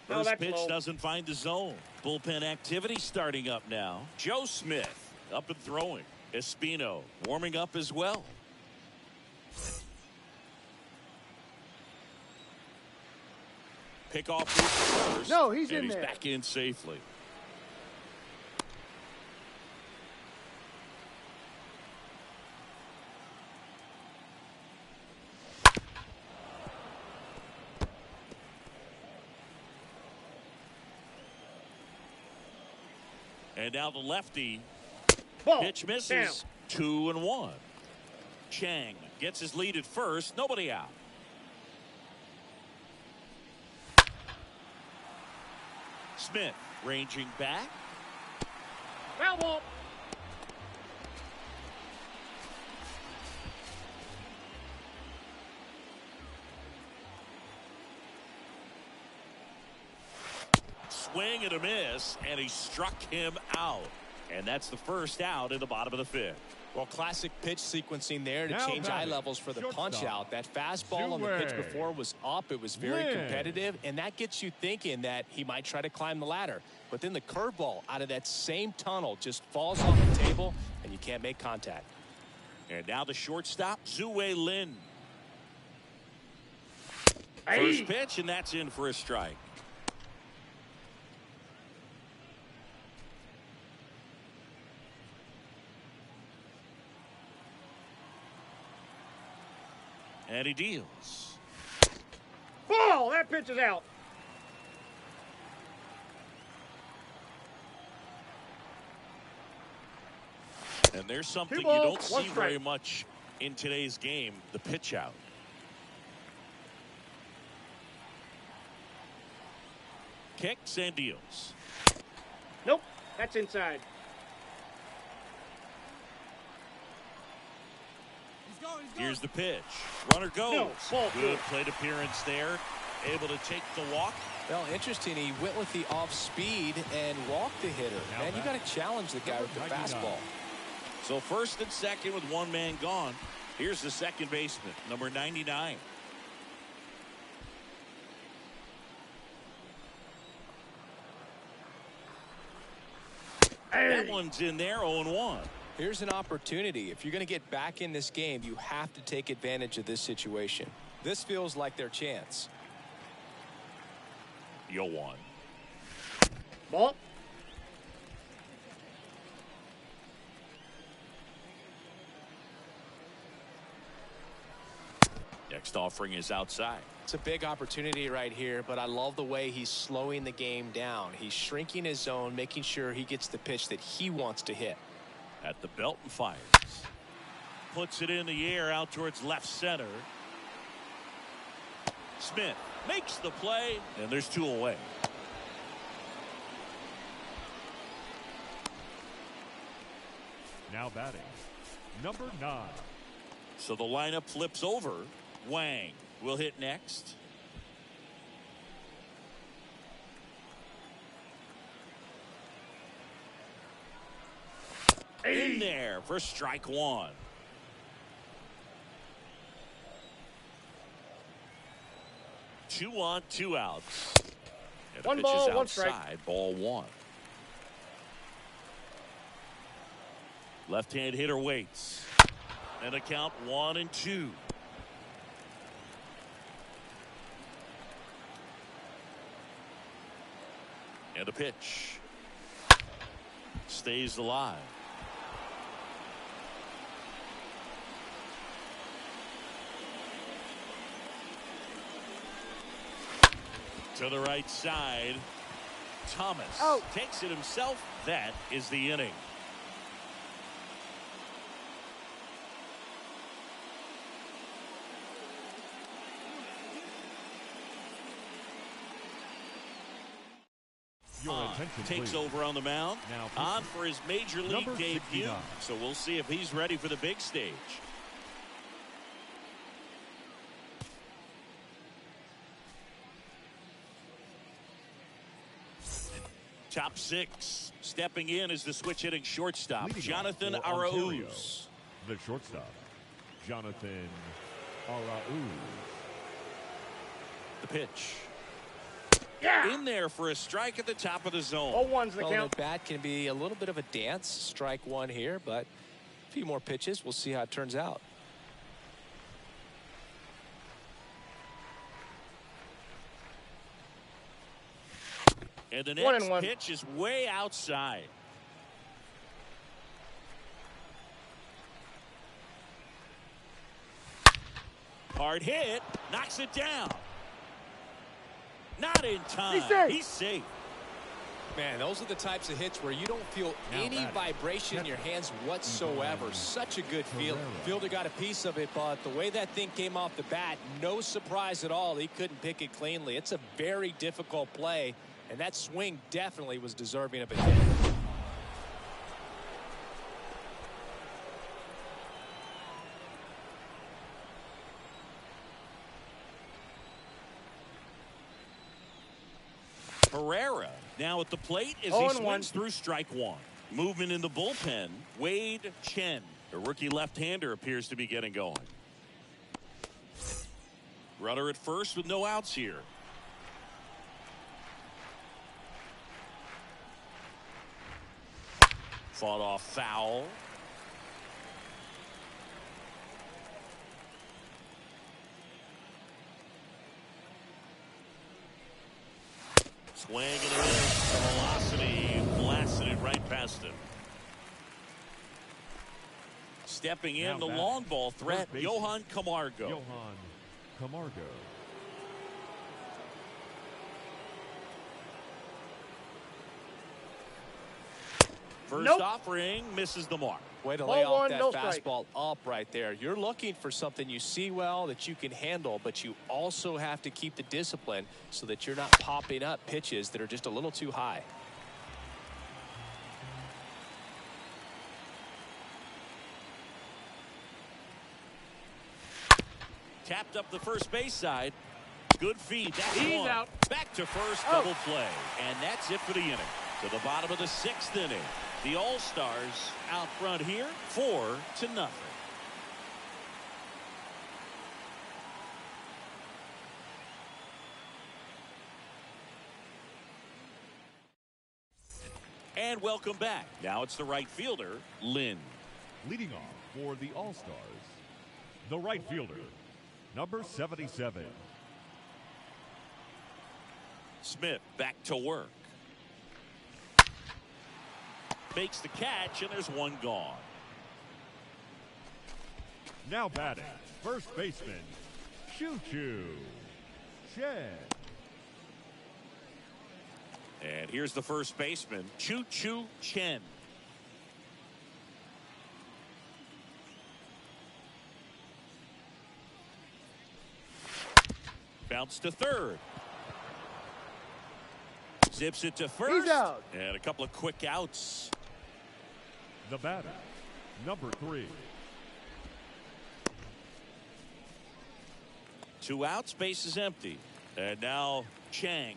First pitch doesn't find the zone. Bullpen activity starting up now. Joe Smith up and throwing. Espino warming up as well. Pick off first. No, he's and in he's there. back in safely. And now the lefty. Ball. Pitch misses. 2-1. Chang gets his lead at first. Nobody out. Smith ranging back. Foul ball. Swing and a miss, and he struck him out. And that's the first out in the bottom of the fifth. Well, classic pitch sequencing there to Now change eye batting, levels for the shortstop. punch out. That fastball on the pitch before was up. It was very competitive, and that gets you thinking that he might try to climb the ladder. But then the curveball out of that same tunnel just falls off the table, and you can't make contact. And now the shortstop, Zue Lin. Hey. First pitch, and that's in for a strike. And he deals. Ball. That pitch is out. And there's something you balls, don't one see strike. very much in today's game, the pitch out. Kicks and deals. Nope. That's inside. Here's the pitch. Runner goes. No, ball Good four. plate appearance there. Able to take the walk. Well, interesting. He went with the off speed and walked the hitter. Man, you got to challenge the guy with the fastball. So first and second with one man gone. Here's the second baseman, number 99. Hey. That one's in there, 0-1. Here's an opportunity. If you're going to get back in this game, you have to take advantage of this situation. This feels like their chance. 0-1. Ball. Next offering is outside. It's a big opportunity right here, but I love the way he's slowing the game down. He's shrinking his zone, making sure he gets the pitch that he wants to hit. At the belt and fires. Puts it in the air out towards left center. Smith makes the play, and there's two away. Now batting, number 9. So the lineup flips over. Wang will hit next. In there for strike 1. Two on, 2 outs. And the One pitch ball, is one strike. outside, ball 1. Left-hand hitter waits. And a count 1-2. And a pitch. Stays alive. To the right side. Thomas takes it himself. That is the inning. Takes over on the mound. Now on for his major league debut. 69. So we'll see if he's ready for the big stage. Top 6. Stepping in is the switch hitting shortstop, Leading Jonathan off for Ontario, Arauz. the shortstop, Jonathan Arauz. The pitch. Yeah. In there for a strike at the top of the zone. 0-1's the Well, count. at bat can be a little bit of a dance. Strike 1 here, but a few more pitches. We'll see how it turns out. And the 1-1. next pitch is way outside. Hard hit. Knocks it down. Not in time. He's safe. Man, those are the types of hits where you don't feel Now any batting, vibration in your hands whatsoever. Such a good feel. Fielder got a piece of it, but the way that thing came off the bat, no surprise at all. He couldn't pick it cleanly. It's a very difficult play, and that swing definitely was deserving of a hit. Herrera now at the plate as he swings through strike 1. Movement in the bullpen. Wade Chen, the rookie left-hander, appears to be getting going. Runner at first with no outs here. Fought off foul. Swing and a miss. The velocity blasted it right past him. Stepping in, the long ball threat, Johan Camargo. Johan Camargo. First offering misses the mark. Way to lay off that fastball up right there. You're looking for something you see well that you can handle, but you also have to keep the discipline so that you're not popping up pitches that are just a little too high. Tapped up the first base side. Good feed. That's He's one. out. Back to first, double play. And that's it for the inning. To the bottom of the 6th inning. The All-Stars out front here, 4-0. And welcome back. Now it's the right fielder, Lynn. Leading off for the All-Stars, the right fielder, number 77. Smith back to work. Makes the catch, and there's one gone. Now batting, first baseman, Choo-Choo Chen. And here's the first baseman, Choo-Choo Chen. Bounce to third. Zips it to first. He's out. And a couple of quick outs. The batter, Number 3. 2 outs, base is empty. And now Chang.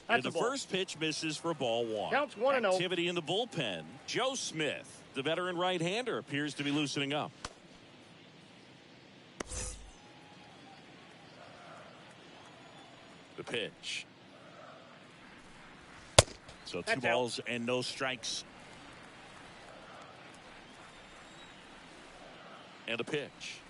And the first pitch misses for ball 1. Counts 1-0. Activity in the bullpen. Joe Smith, the veteran right-hander, appears to be loosening up. The pitch. So 2 balls and no strikes. And a pitch.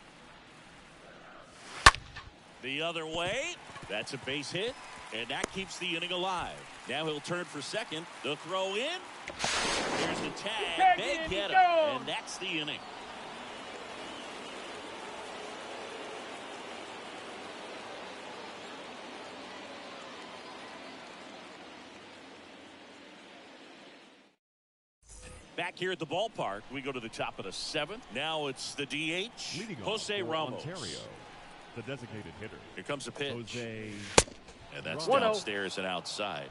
The other way. That's a base hit. And that keeps the inning alive. Now he'll turn for second. The throw in. Here's the tag. They get him. And that's the inning. Back here at the ballpark, we go to the top of the 7th. Now it's the DH, Leading Jose off for Ramos. Ontario, the designated hitter. Here comes the pitch. Jose And that's Ramos. downstairs and outside.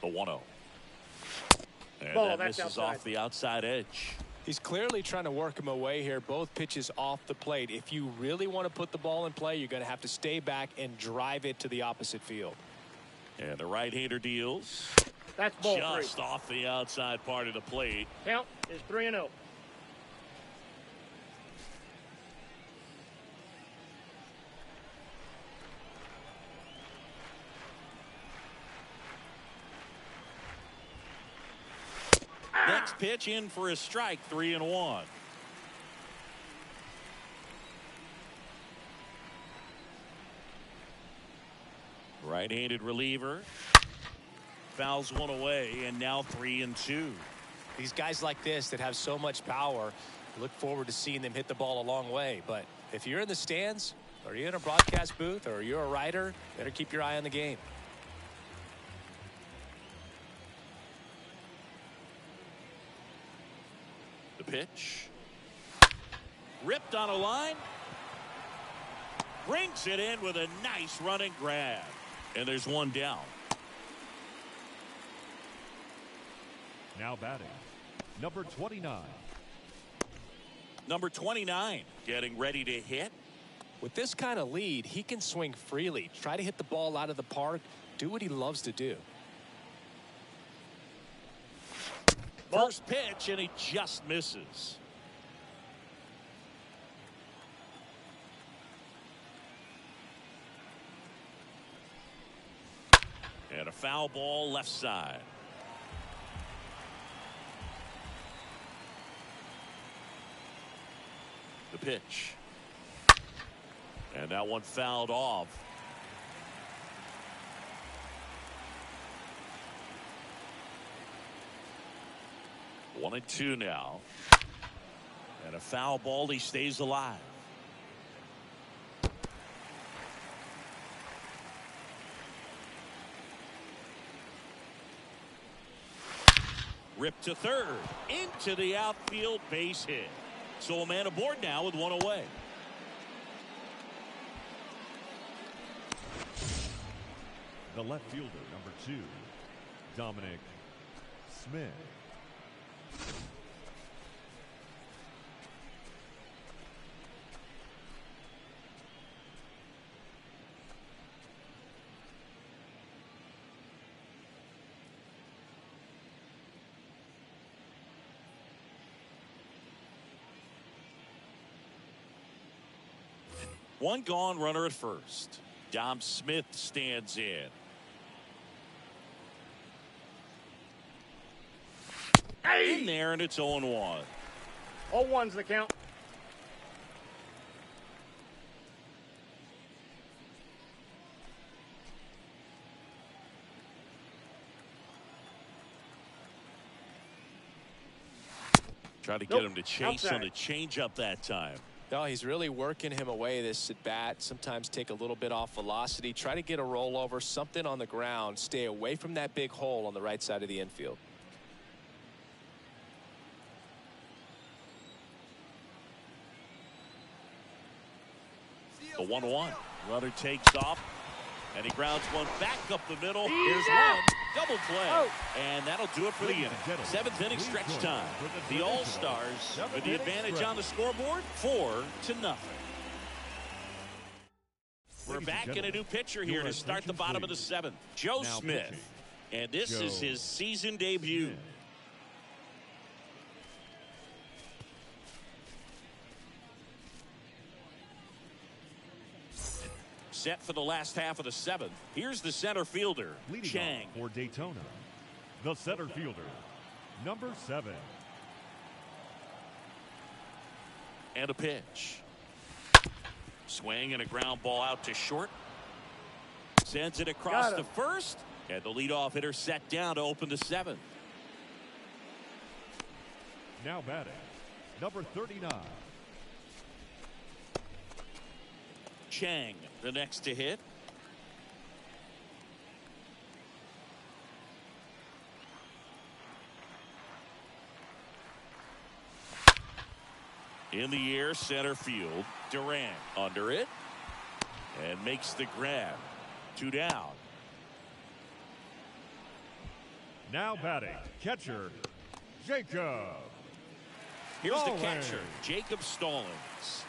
The 1-0. And Ball, that that's misses outside. off the outside edge. He's clearly trying to work him away here. Both pitches off the plate. If you really want to put the ball in play, you're going to have to stay back and drive it to the opposite field. And the right-hander deals. That's ball 3. Just off the outside part of the plate. Count is 3-0. Next pitch in for a strike, 3-1. Right-handed reliever. Fouls one away, and now 3-2. These guys like this that have so much power, look forward to seeing them hit the ball a long way. But if you're in the stands, or you're in a broadcast booth, or you're a writer, better keep your eye on the game. The pitch. Ripped on a line. Brings it in with a nice running grab. And there's one down. now batting. Number 29. Number 29 getting ready to hit. With this kind of lead, he can swing freely, try to hit the ball out of the park, do what he loves to do. First pitch, and he just misses. And a foul ball left side. The pitch. And that one fouled off. One and two now. And a foul ball, he stays alive. Ripped to third. Into the outfield, base hit. So a man aboard now with one away. The left fielder, number 2, Dominic Smith. One gone, runner at first. Dom Smith stands in. In there, and it's 0-1. 0-1's the count. Try to get him to chase Outside. on the changeup that time. No, he's really working him away, this at bat. Sometimes take a little bit off velocity. Try to get a rollover, something on the ground. Stay away from that big hole on the right side of the infield. The 1-1. Runner takes off, and he grounds one back up the middle. Here's one. Double play. And that'll do it for the inning. Seventh inning stretch time. The All-Stars with the advantage on the scoreboard, 4-0. We're back in a new pitcher here to start the bottom of the seventh. Joe Smith. And this is his season debut. Set for the last half of the seventh. Here's the center fielder, Chang. For Daytona, the center fielder, number 7. And a pitch. Swing and a ground ball out to short. Sends it across to first. And the leadoff hitter set down to open the seventh. Now batting, number 39. Chang, the next to hit. In the air, center field. Durant under it. And makes the grab. 2 down. Now batting, catcher, Jacob. Here's the catcher, Jacob Stallings.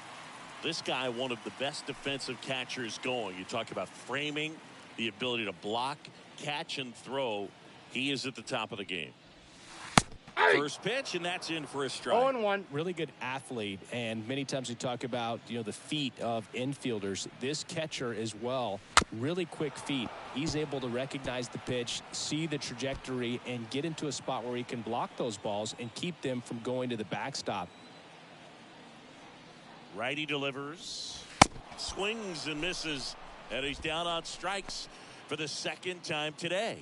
This guy, one of the best defensive catchers going. You talk about framing, the ability to block, catch, and throw. He is at the top of the game. First pitch, and that's in for a strike. 0-1. Really good athlete, and many times we talk about, the feet of infielders. This catcher as well, really quick feet. He's able to recognize the pitch, see the trajectory, and get into a spot where he can block those balls and keep them from going to the backstop. Righty delivers, swings and misses, and he's down on strikes for the second time today.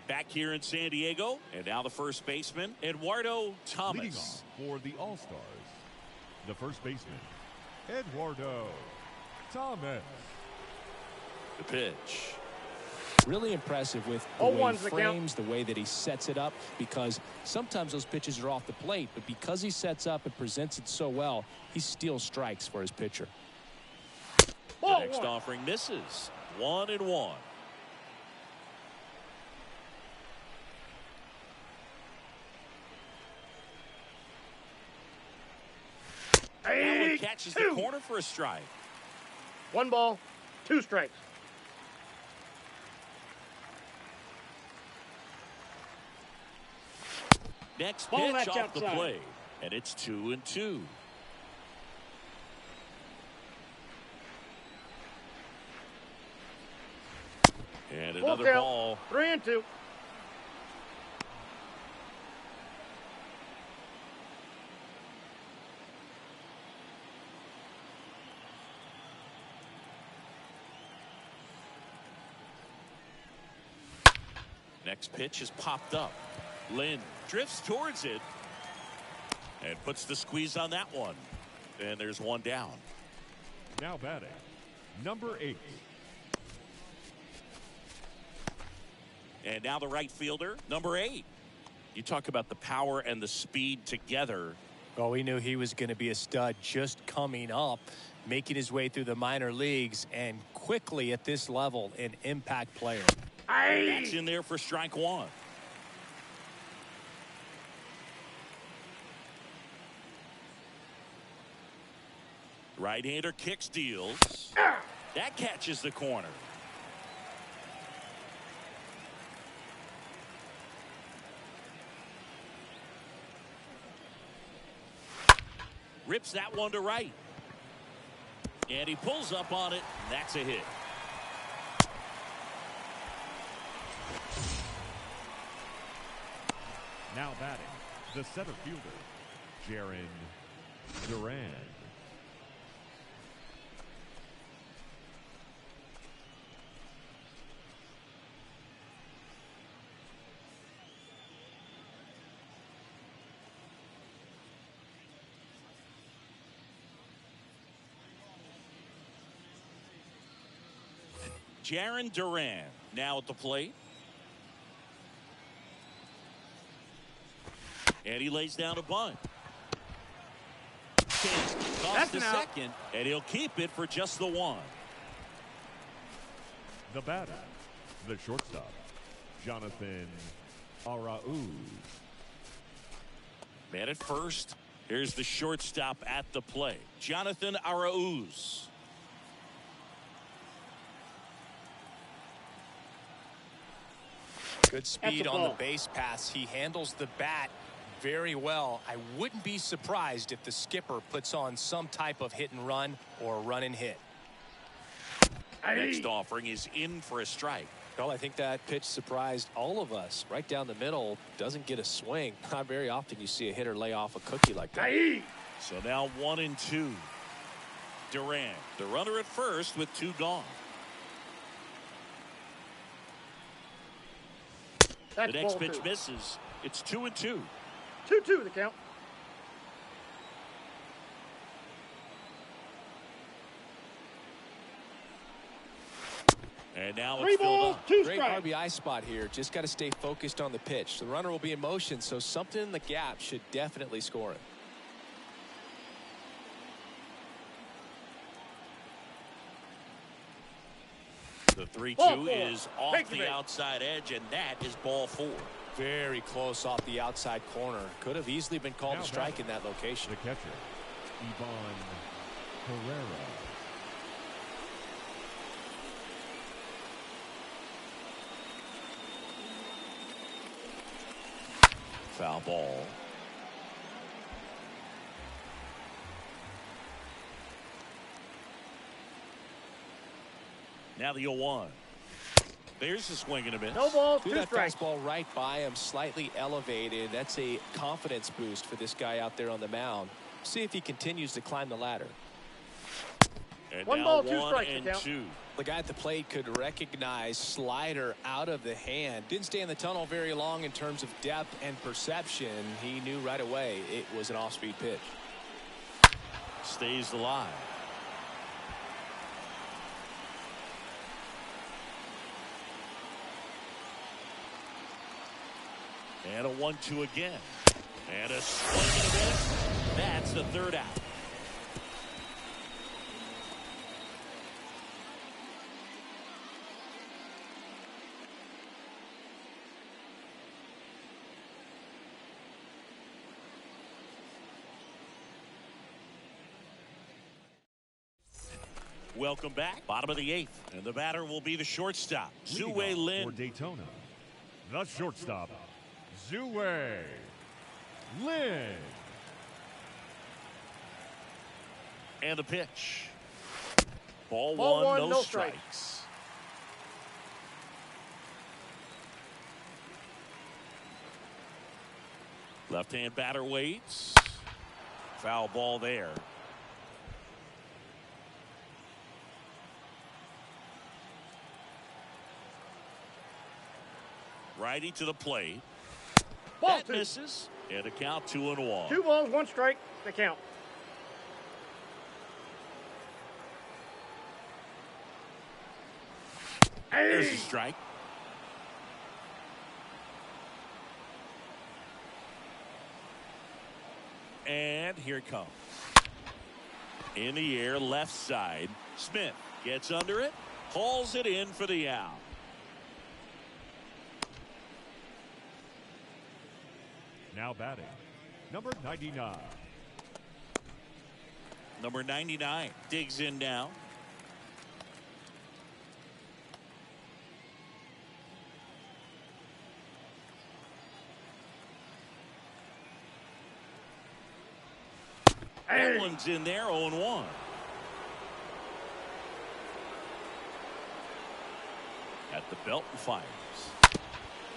Back here in San Diego, and now the first baseman, Eduardo Thomas. Leading off for the All-Stars, the first baseman, Eduardo Thomas. The pitch. Really impressive with the way he frames, the way that he sets it up, because sometimes those pitches are off the plate, but because he sets up and presents it so well, he steals strikes for his pitcher. The next offering misses. 1-1. That one catches the corner for a strike. 1 ball, 2 strikes. Next pitch off the plate, and it's 2-2. And another ball. 3-2. Next pitch is popped up. Lynn drifts towards it and puts the squeeze on that one. And there's one down. Now batting, number 8. And now the right fielder, number 8. You talk about the power and the speed together. Oh, we knew he was going to be a stud just coming up, making his way through the minor leagues, and quickly at this level, an impact player. That's in there for strike 1. Right-hander kicks, deals. That catches the corner. Rips that one to right. And he pulls up on it. That's a hit. Now batting, the center fielder, Jarren Duran. Jaron Duran now at the plate. And he lays down a bunt. Toss to second, and he'll keep it for just the one. The batter, the shortstop, Jonathan Arauz. Man at first. Here's the shortstop at the plate, Jonathan Arauz. Good speed on the base pass. He handles the bat very well. I wouldn't be surprised if the skipper puts on some type of hit and run or run and hit. Next offering is in for a strike. Well, I think that pitch surprised all of us. Right down the middle, doesn't get a swing. Not very often you see a hitter lay off a cookie like that. So now 1-2. Duran, the runner at first with 2 gone. The next pitch misses. It's 2-2. 2-2 the count. And now 3 it's filled balls, up. 2 Great strikes. RBI spot here. Just got to stay focused on the pitch. The runner will be in motion, so something in the gap should definitely score it. The 3-2 is off the outside edge, and that is ball 4. Very close off the outside corner. Could have easily been called a strike in that location. The catcher, Ivan Herrera. Foul ball. Now the 0-1. There's a swing and a miss. No balls, Threw 2 that strikes. fastball right by him, slightly elevated. That's a confidence boost for this guy out there on the mound. See if he continues to climb the ladder. And 1 now ball, 2 1 strikes. and The count. 2. The guy at the plate could recognize slider out of the hand. Didn't stay in the tunnel very long in terms of depth and perception. He knew right away it was an off-speed pitch. Stays alive. And a 1-2 again. And a swing and a miss. That's the 3rd out. Welcome back. Bottom of the 8th. And the batter will be the shortstop, Zue For Lin. Daytona, the shortstop, Zue Lin. And the pitch. Ball 1, Ball no strikes. strikes. Left-hand batter waits. Foul ball there. Righty to the plate. Ball That 2. misses. And a count 2-1. 2 balls, 1 strike. The count. There's a strike. And here it comes. In the air, left side. Smith gets under it, hauls it in for the out. Now batting, number 99. Number 99 digs in now. That one's in there, 0-1. At the belt and fires.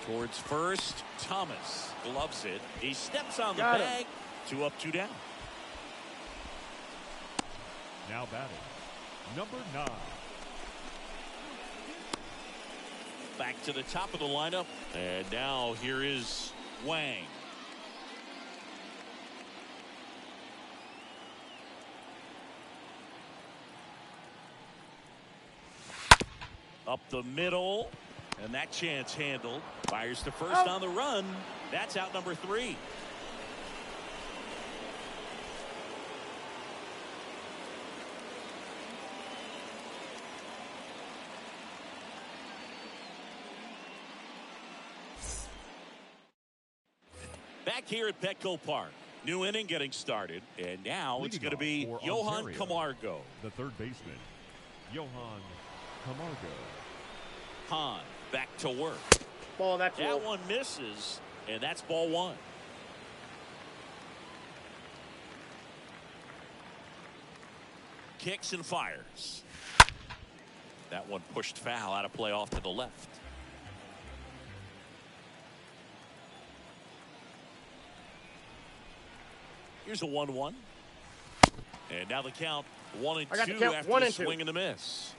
Towards first, Thomas gloves it. He steps on the Got bag. 2 up, 2 down. Now batting, number 9. Back to the top of the lineup. And now here is Wang. Up the middle. And that chance handled. Fires to first on the run. That's out number 3. Back here at Petco Park. New inning getting started. And now it's going to be Johan Camargo. The third baseman, Johan Camargo. Hahn back to work. Ball, that's that one misses, and that's ball 1. Kicks and fires. That one pushed foul, out of play off to the left. Here's a 1-1. And now the count 1-2 after the swing and the miss.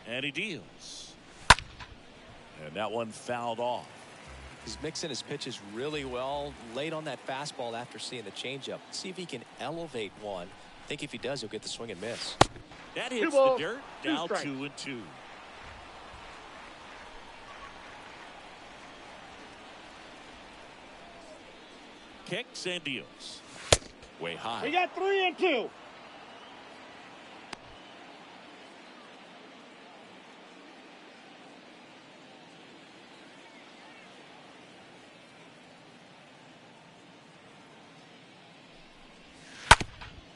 And he deals. And that one fouled off. He's mixing his pitches really well. Late on that fastball after seeing the changeup. See if he can elevate one. I think if he does, he'll get the swing and miss. That hits the dirt. Now 2-2. Kicks and deals. Way high. We got 3-2.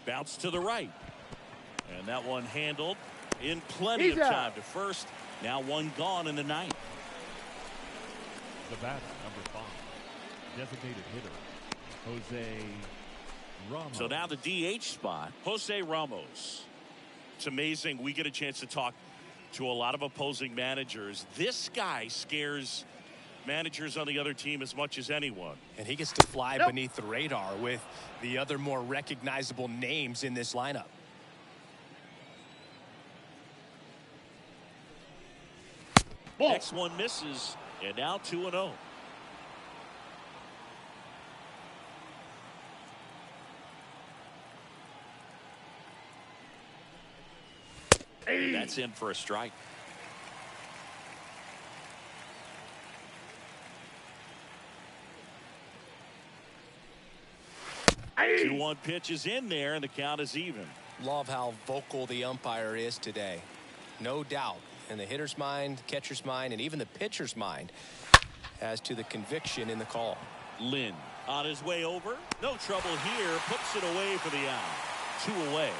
Bounce to the right. And that one handled in plenty of time to first. Now one gone in the 9th. The batter, number 5. Designated hitter, Jose Ramos. So now the DH spot, Jose Ramos. It's amazing. We get a chance to talk to a lot of opposing managers. This guy scares managers on the other team as much as anyone. And he gets to fly beneath the radar with the other more recognizable names in this lineup. Next one misses, and now 2-0. That's in for a strike. 2-1 pitch is in there, and the count is even. Love how vocal the umpire is today. No doubt in the hitter's mind, catcher's mind, and even the pitcher's mind as to the conviction in the call. Lynn on his way over. No trouble here. Puts it away for the out. 2 away.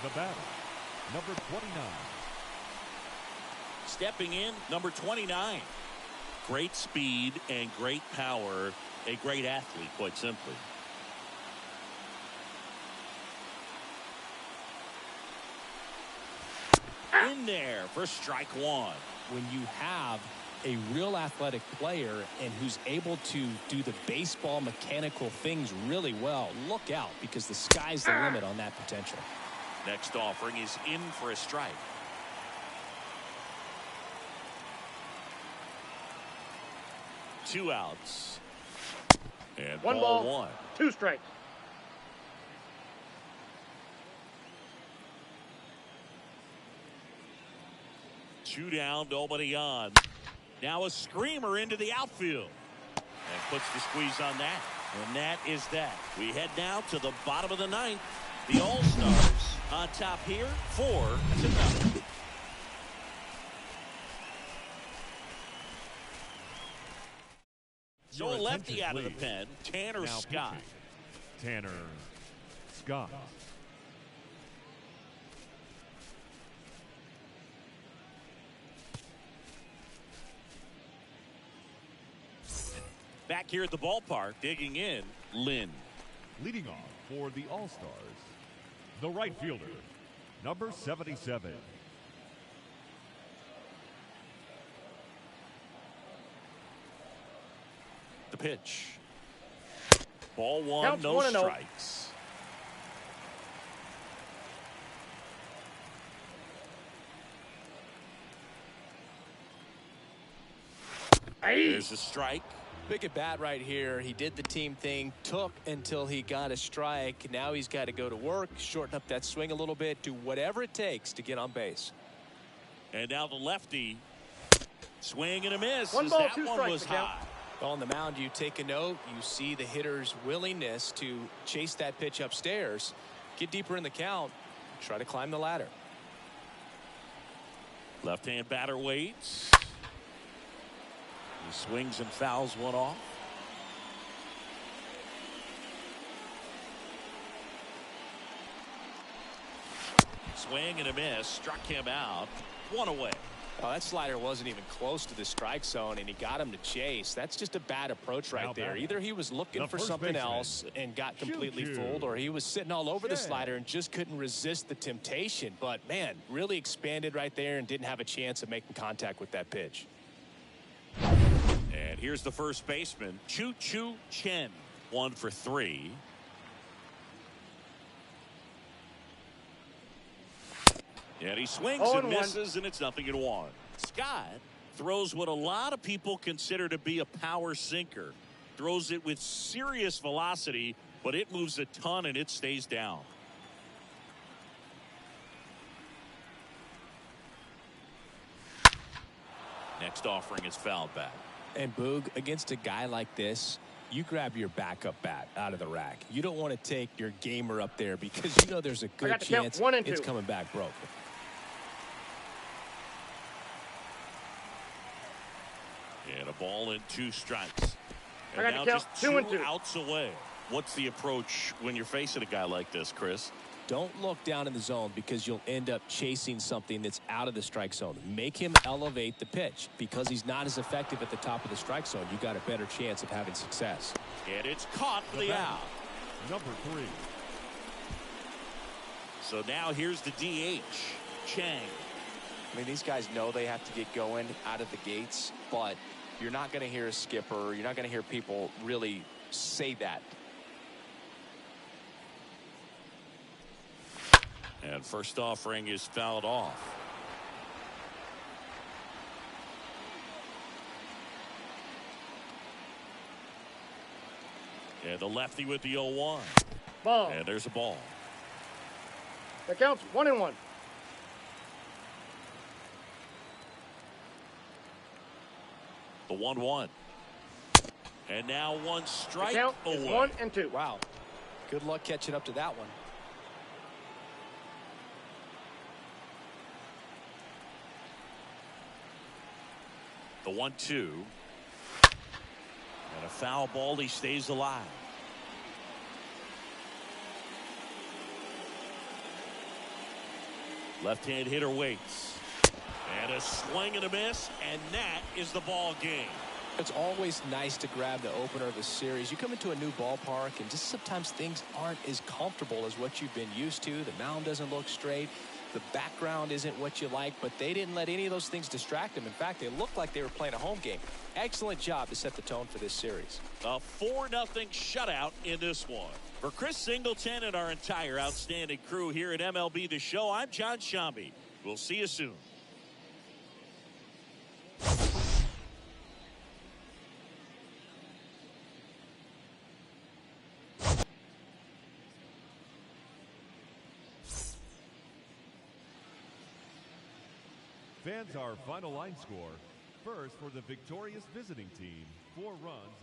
The batter, number 29. Stepping in, number 29. Great speed and great power. A great athlete, quite simply. In there for strike 1. When you have a real athletic player and who's able to do the baseball mechanical things really well, look out, because the sky's the limit on that potential. Next offering is in for a strike. Two outs. And one ball 1. 2 strikes. Two down, nobody on. Now a screamer into the outfield. And puts the squeeze on that. And that is that. We head now to the bottom of the 9th. The All-Stars on top here, 4-0. So a lefty out of the pen, Tanner Now Scott. Pitching, Tanner Scott. Back here at the ballpark, digging in, Lynn. Leading off for the All-Stars, the right fielder, number 77. The pitch. Ball 1, Counts no 1-0. strikes. There's a strike. Big at bat right here. He did the team thing, took until he got a strike. Now he's got to go to work, shorten up that swing a little bit, do whatever it takes to get on base. And now the lefty. Swing and a miss. One ball, that two one strikes, was the count. high. On the mound, you take a note. You see the hitter's willingness to chase that pitch upstairs, get deeper in the count, try to climb the ladder. Left-hand batter waits. He swings and fouls one off. Swing and a miss. Struck him out. One away. Oh, that slider wasn't even close to the strike zone, and he got him to chase. That's just a bad approach right there. Either he was looking for something else and got completely fooled, or he was sitting all over the slider and just couldn't resist the temptation. But, man, really expanded right there and didn't have a chance of making contact with that pitch. And here's the first baseman, Chu Chen, 1 for 3. And he swings and misses, and it's 0-1. Scott throws what a lot of people consider to be a power sinker. Throws it with serious velocity, but it moves a ton and it stays down. Next offering is fouled back. And Boog, against a guy like this, you grab your backup bat out of the rack. You don't want to take your gamer up there because you know there's a good chance it's coming back broken. And a ball and 2 strikes. And I got now to count just 2 and 2 outs away. What's the approach when you're facing a guy like this, Chris? Don't look down in the zone because you'll end up chasing something that's out of the strike zone. Make him elevate the pitch because he's not as effective at the top of the strike zone. You got a better chance of having success. And it's caught for the out. Number 3. So now here's the DH, Chang. I mean, these guys know they have to get going out of the gates, but you're not going to hear a skipper. You're not going to hear people really say that. And first offering is fouled off. And the lefty with the 0-1. Ball. And there's a ball. That counts 1-1. The 1-1. And now one strike the count away. Is 1 and 2. Wow. Good luck catching up to that one. The 1-2. And a foul ball. He stays alive. Left-hand hitter waits. And a swing and a miss. And that is the ball game. It's always nice to grab the opener of a series. You come into a new ballpark and just sometimes things aren't as comfortable as what you've been used to. The mound doesn't look straight. The background isn't what you like, but they didn't let any of those things distract them. In fact, they looked like they were playing a home game. Excellent job to set the tone for this series. A 4-0 shutout in this one. For Chris Singleton and our entire outstanding crew here at MLB The Show, I'm John Shambi. We'll see you soon. Fans, our final line score. First, for the victorious visiting team, 4 runs.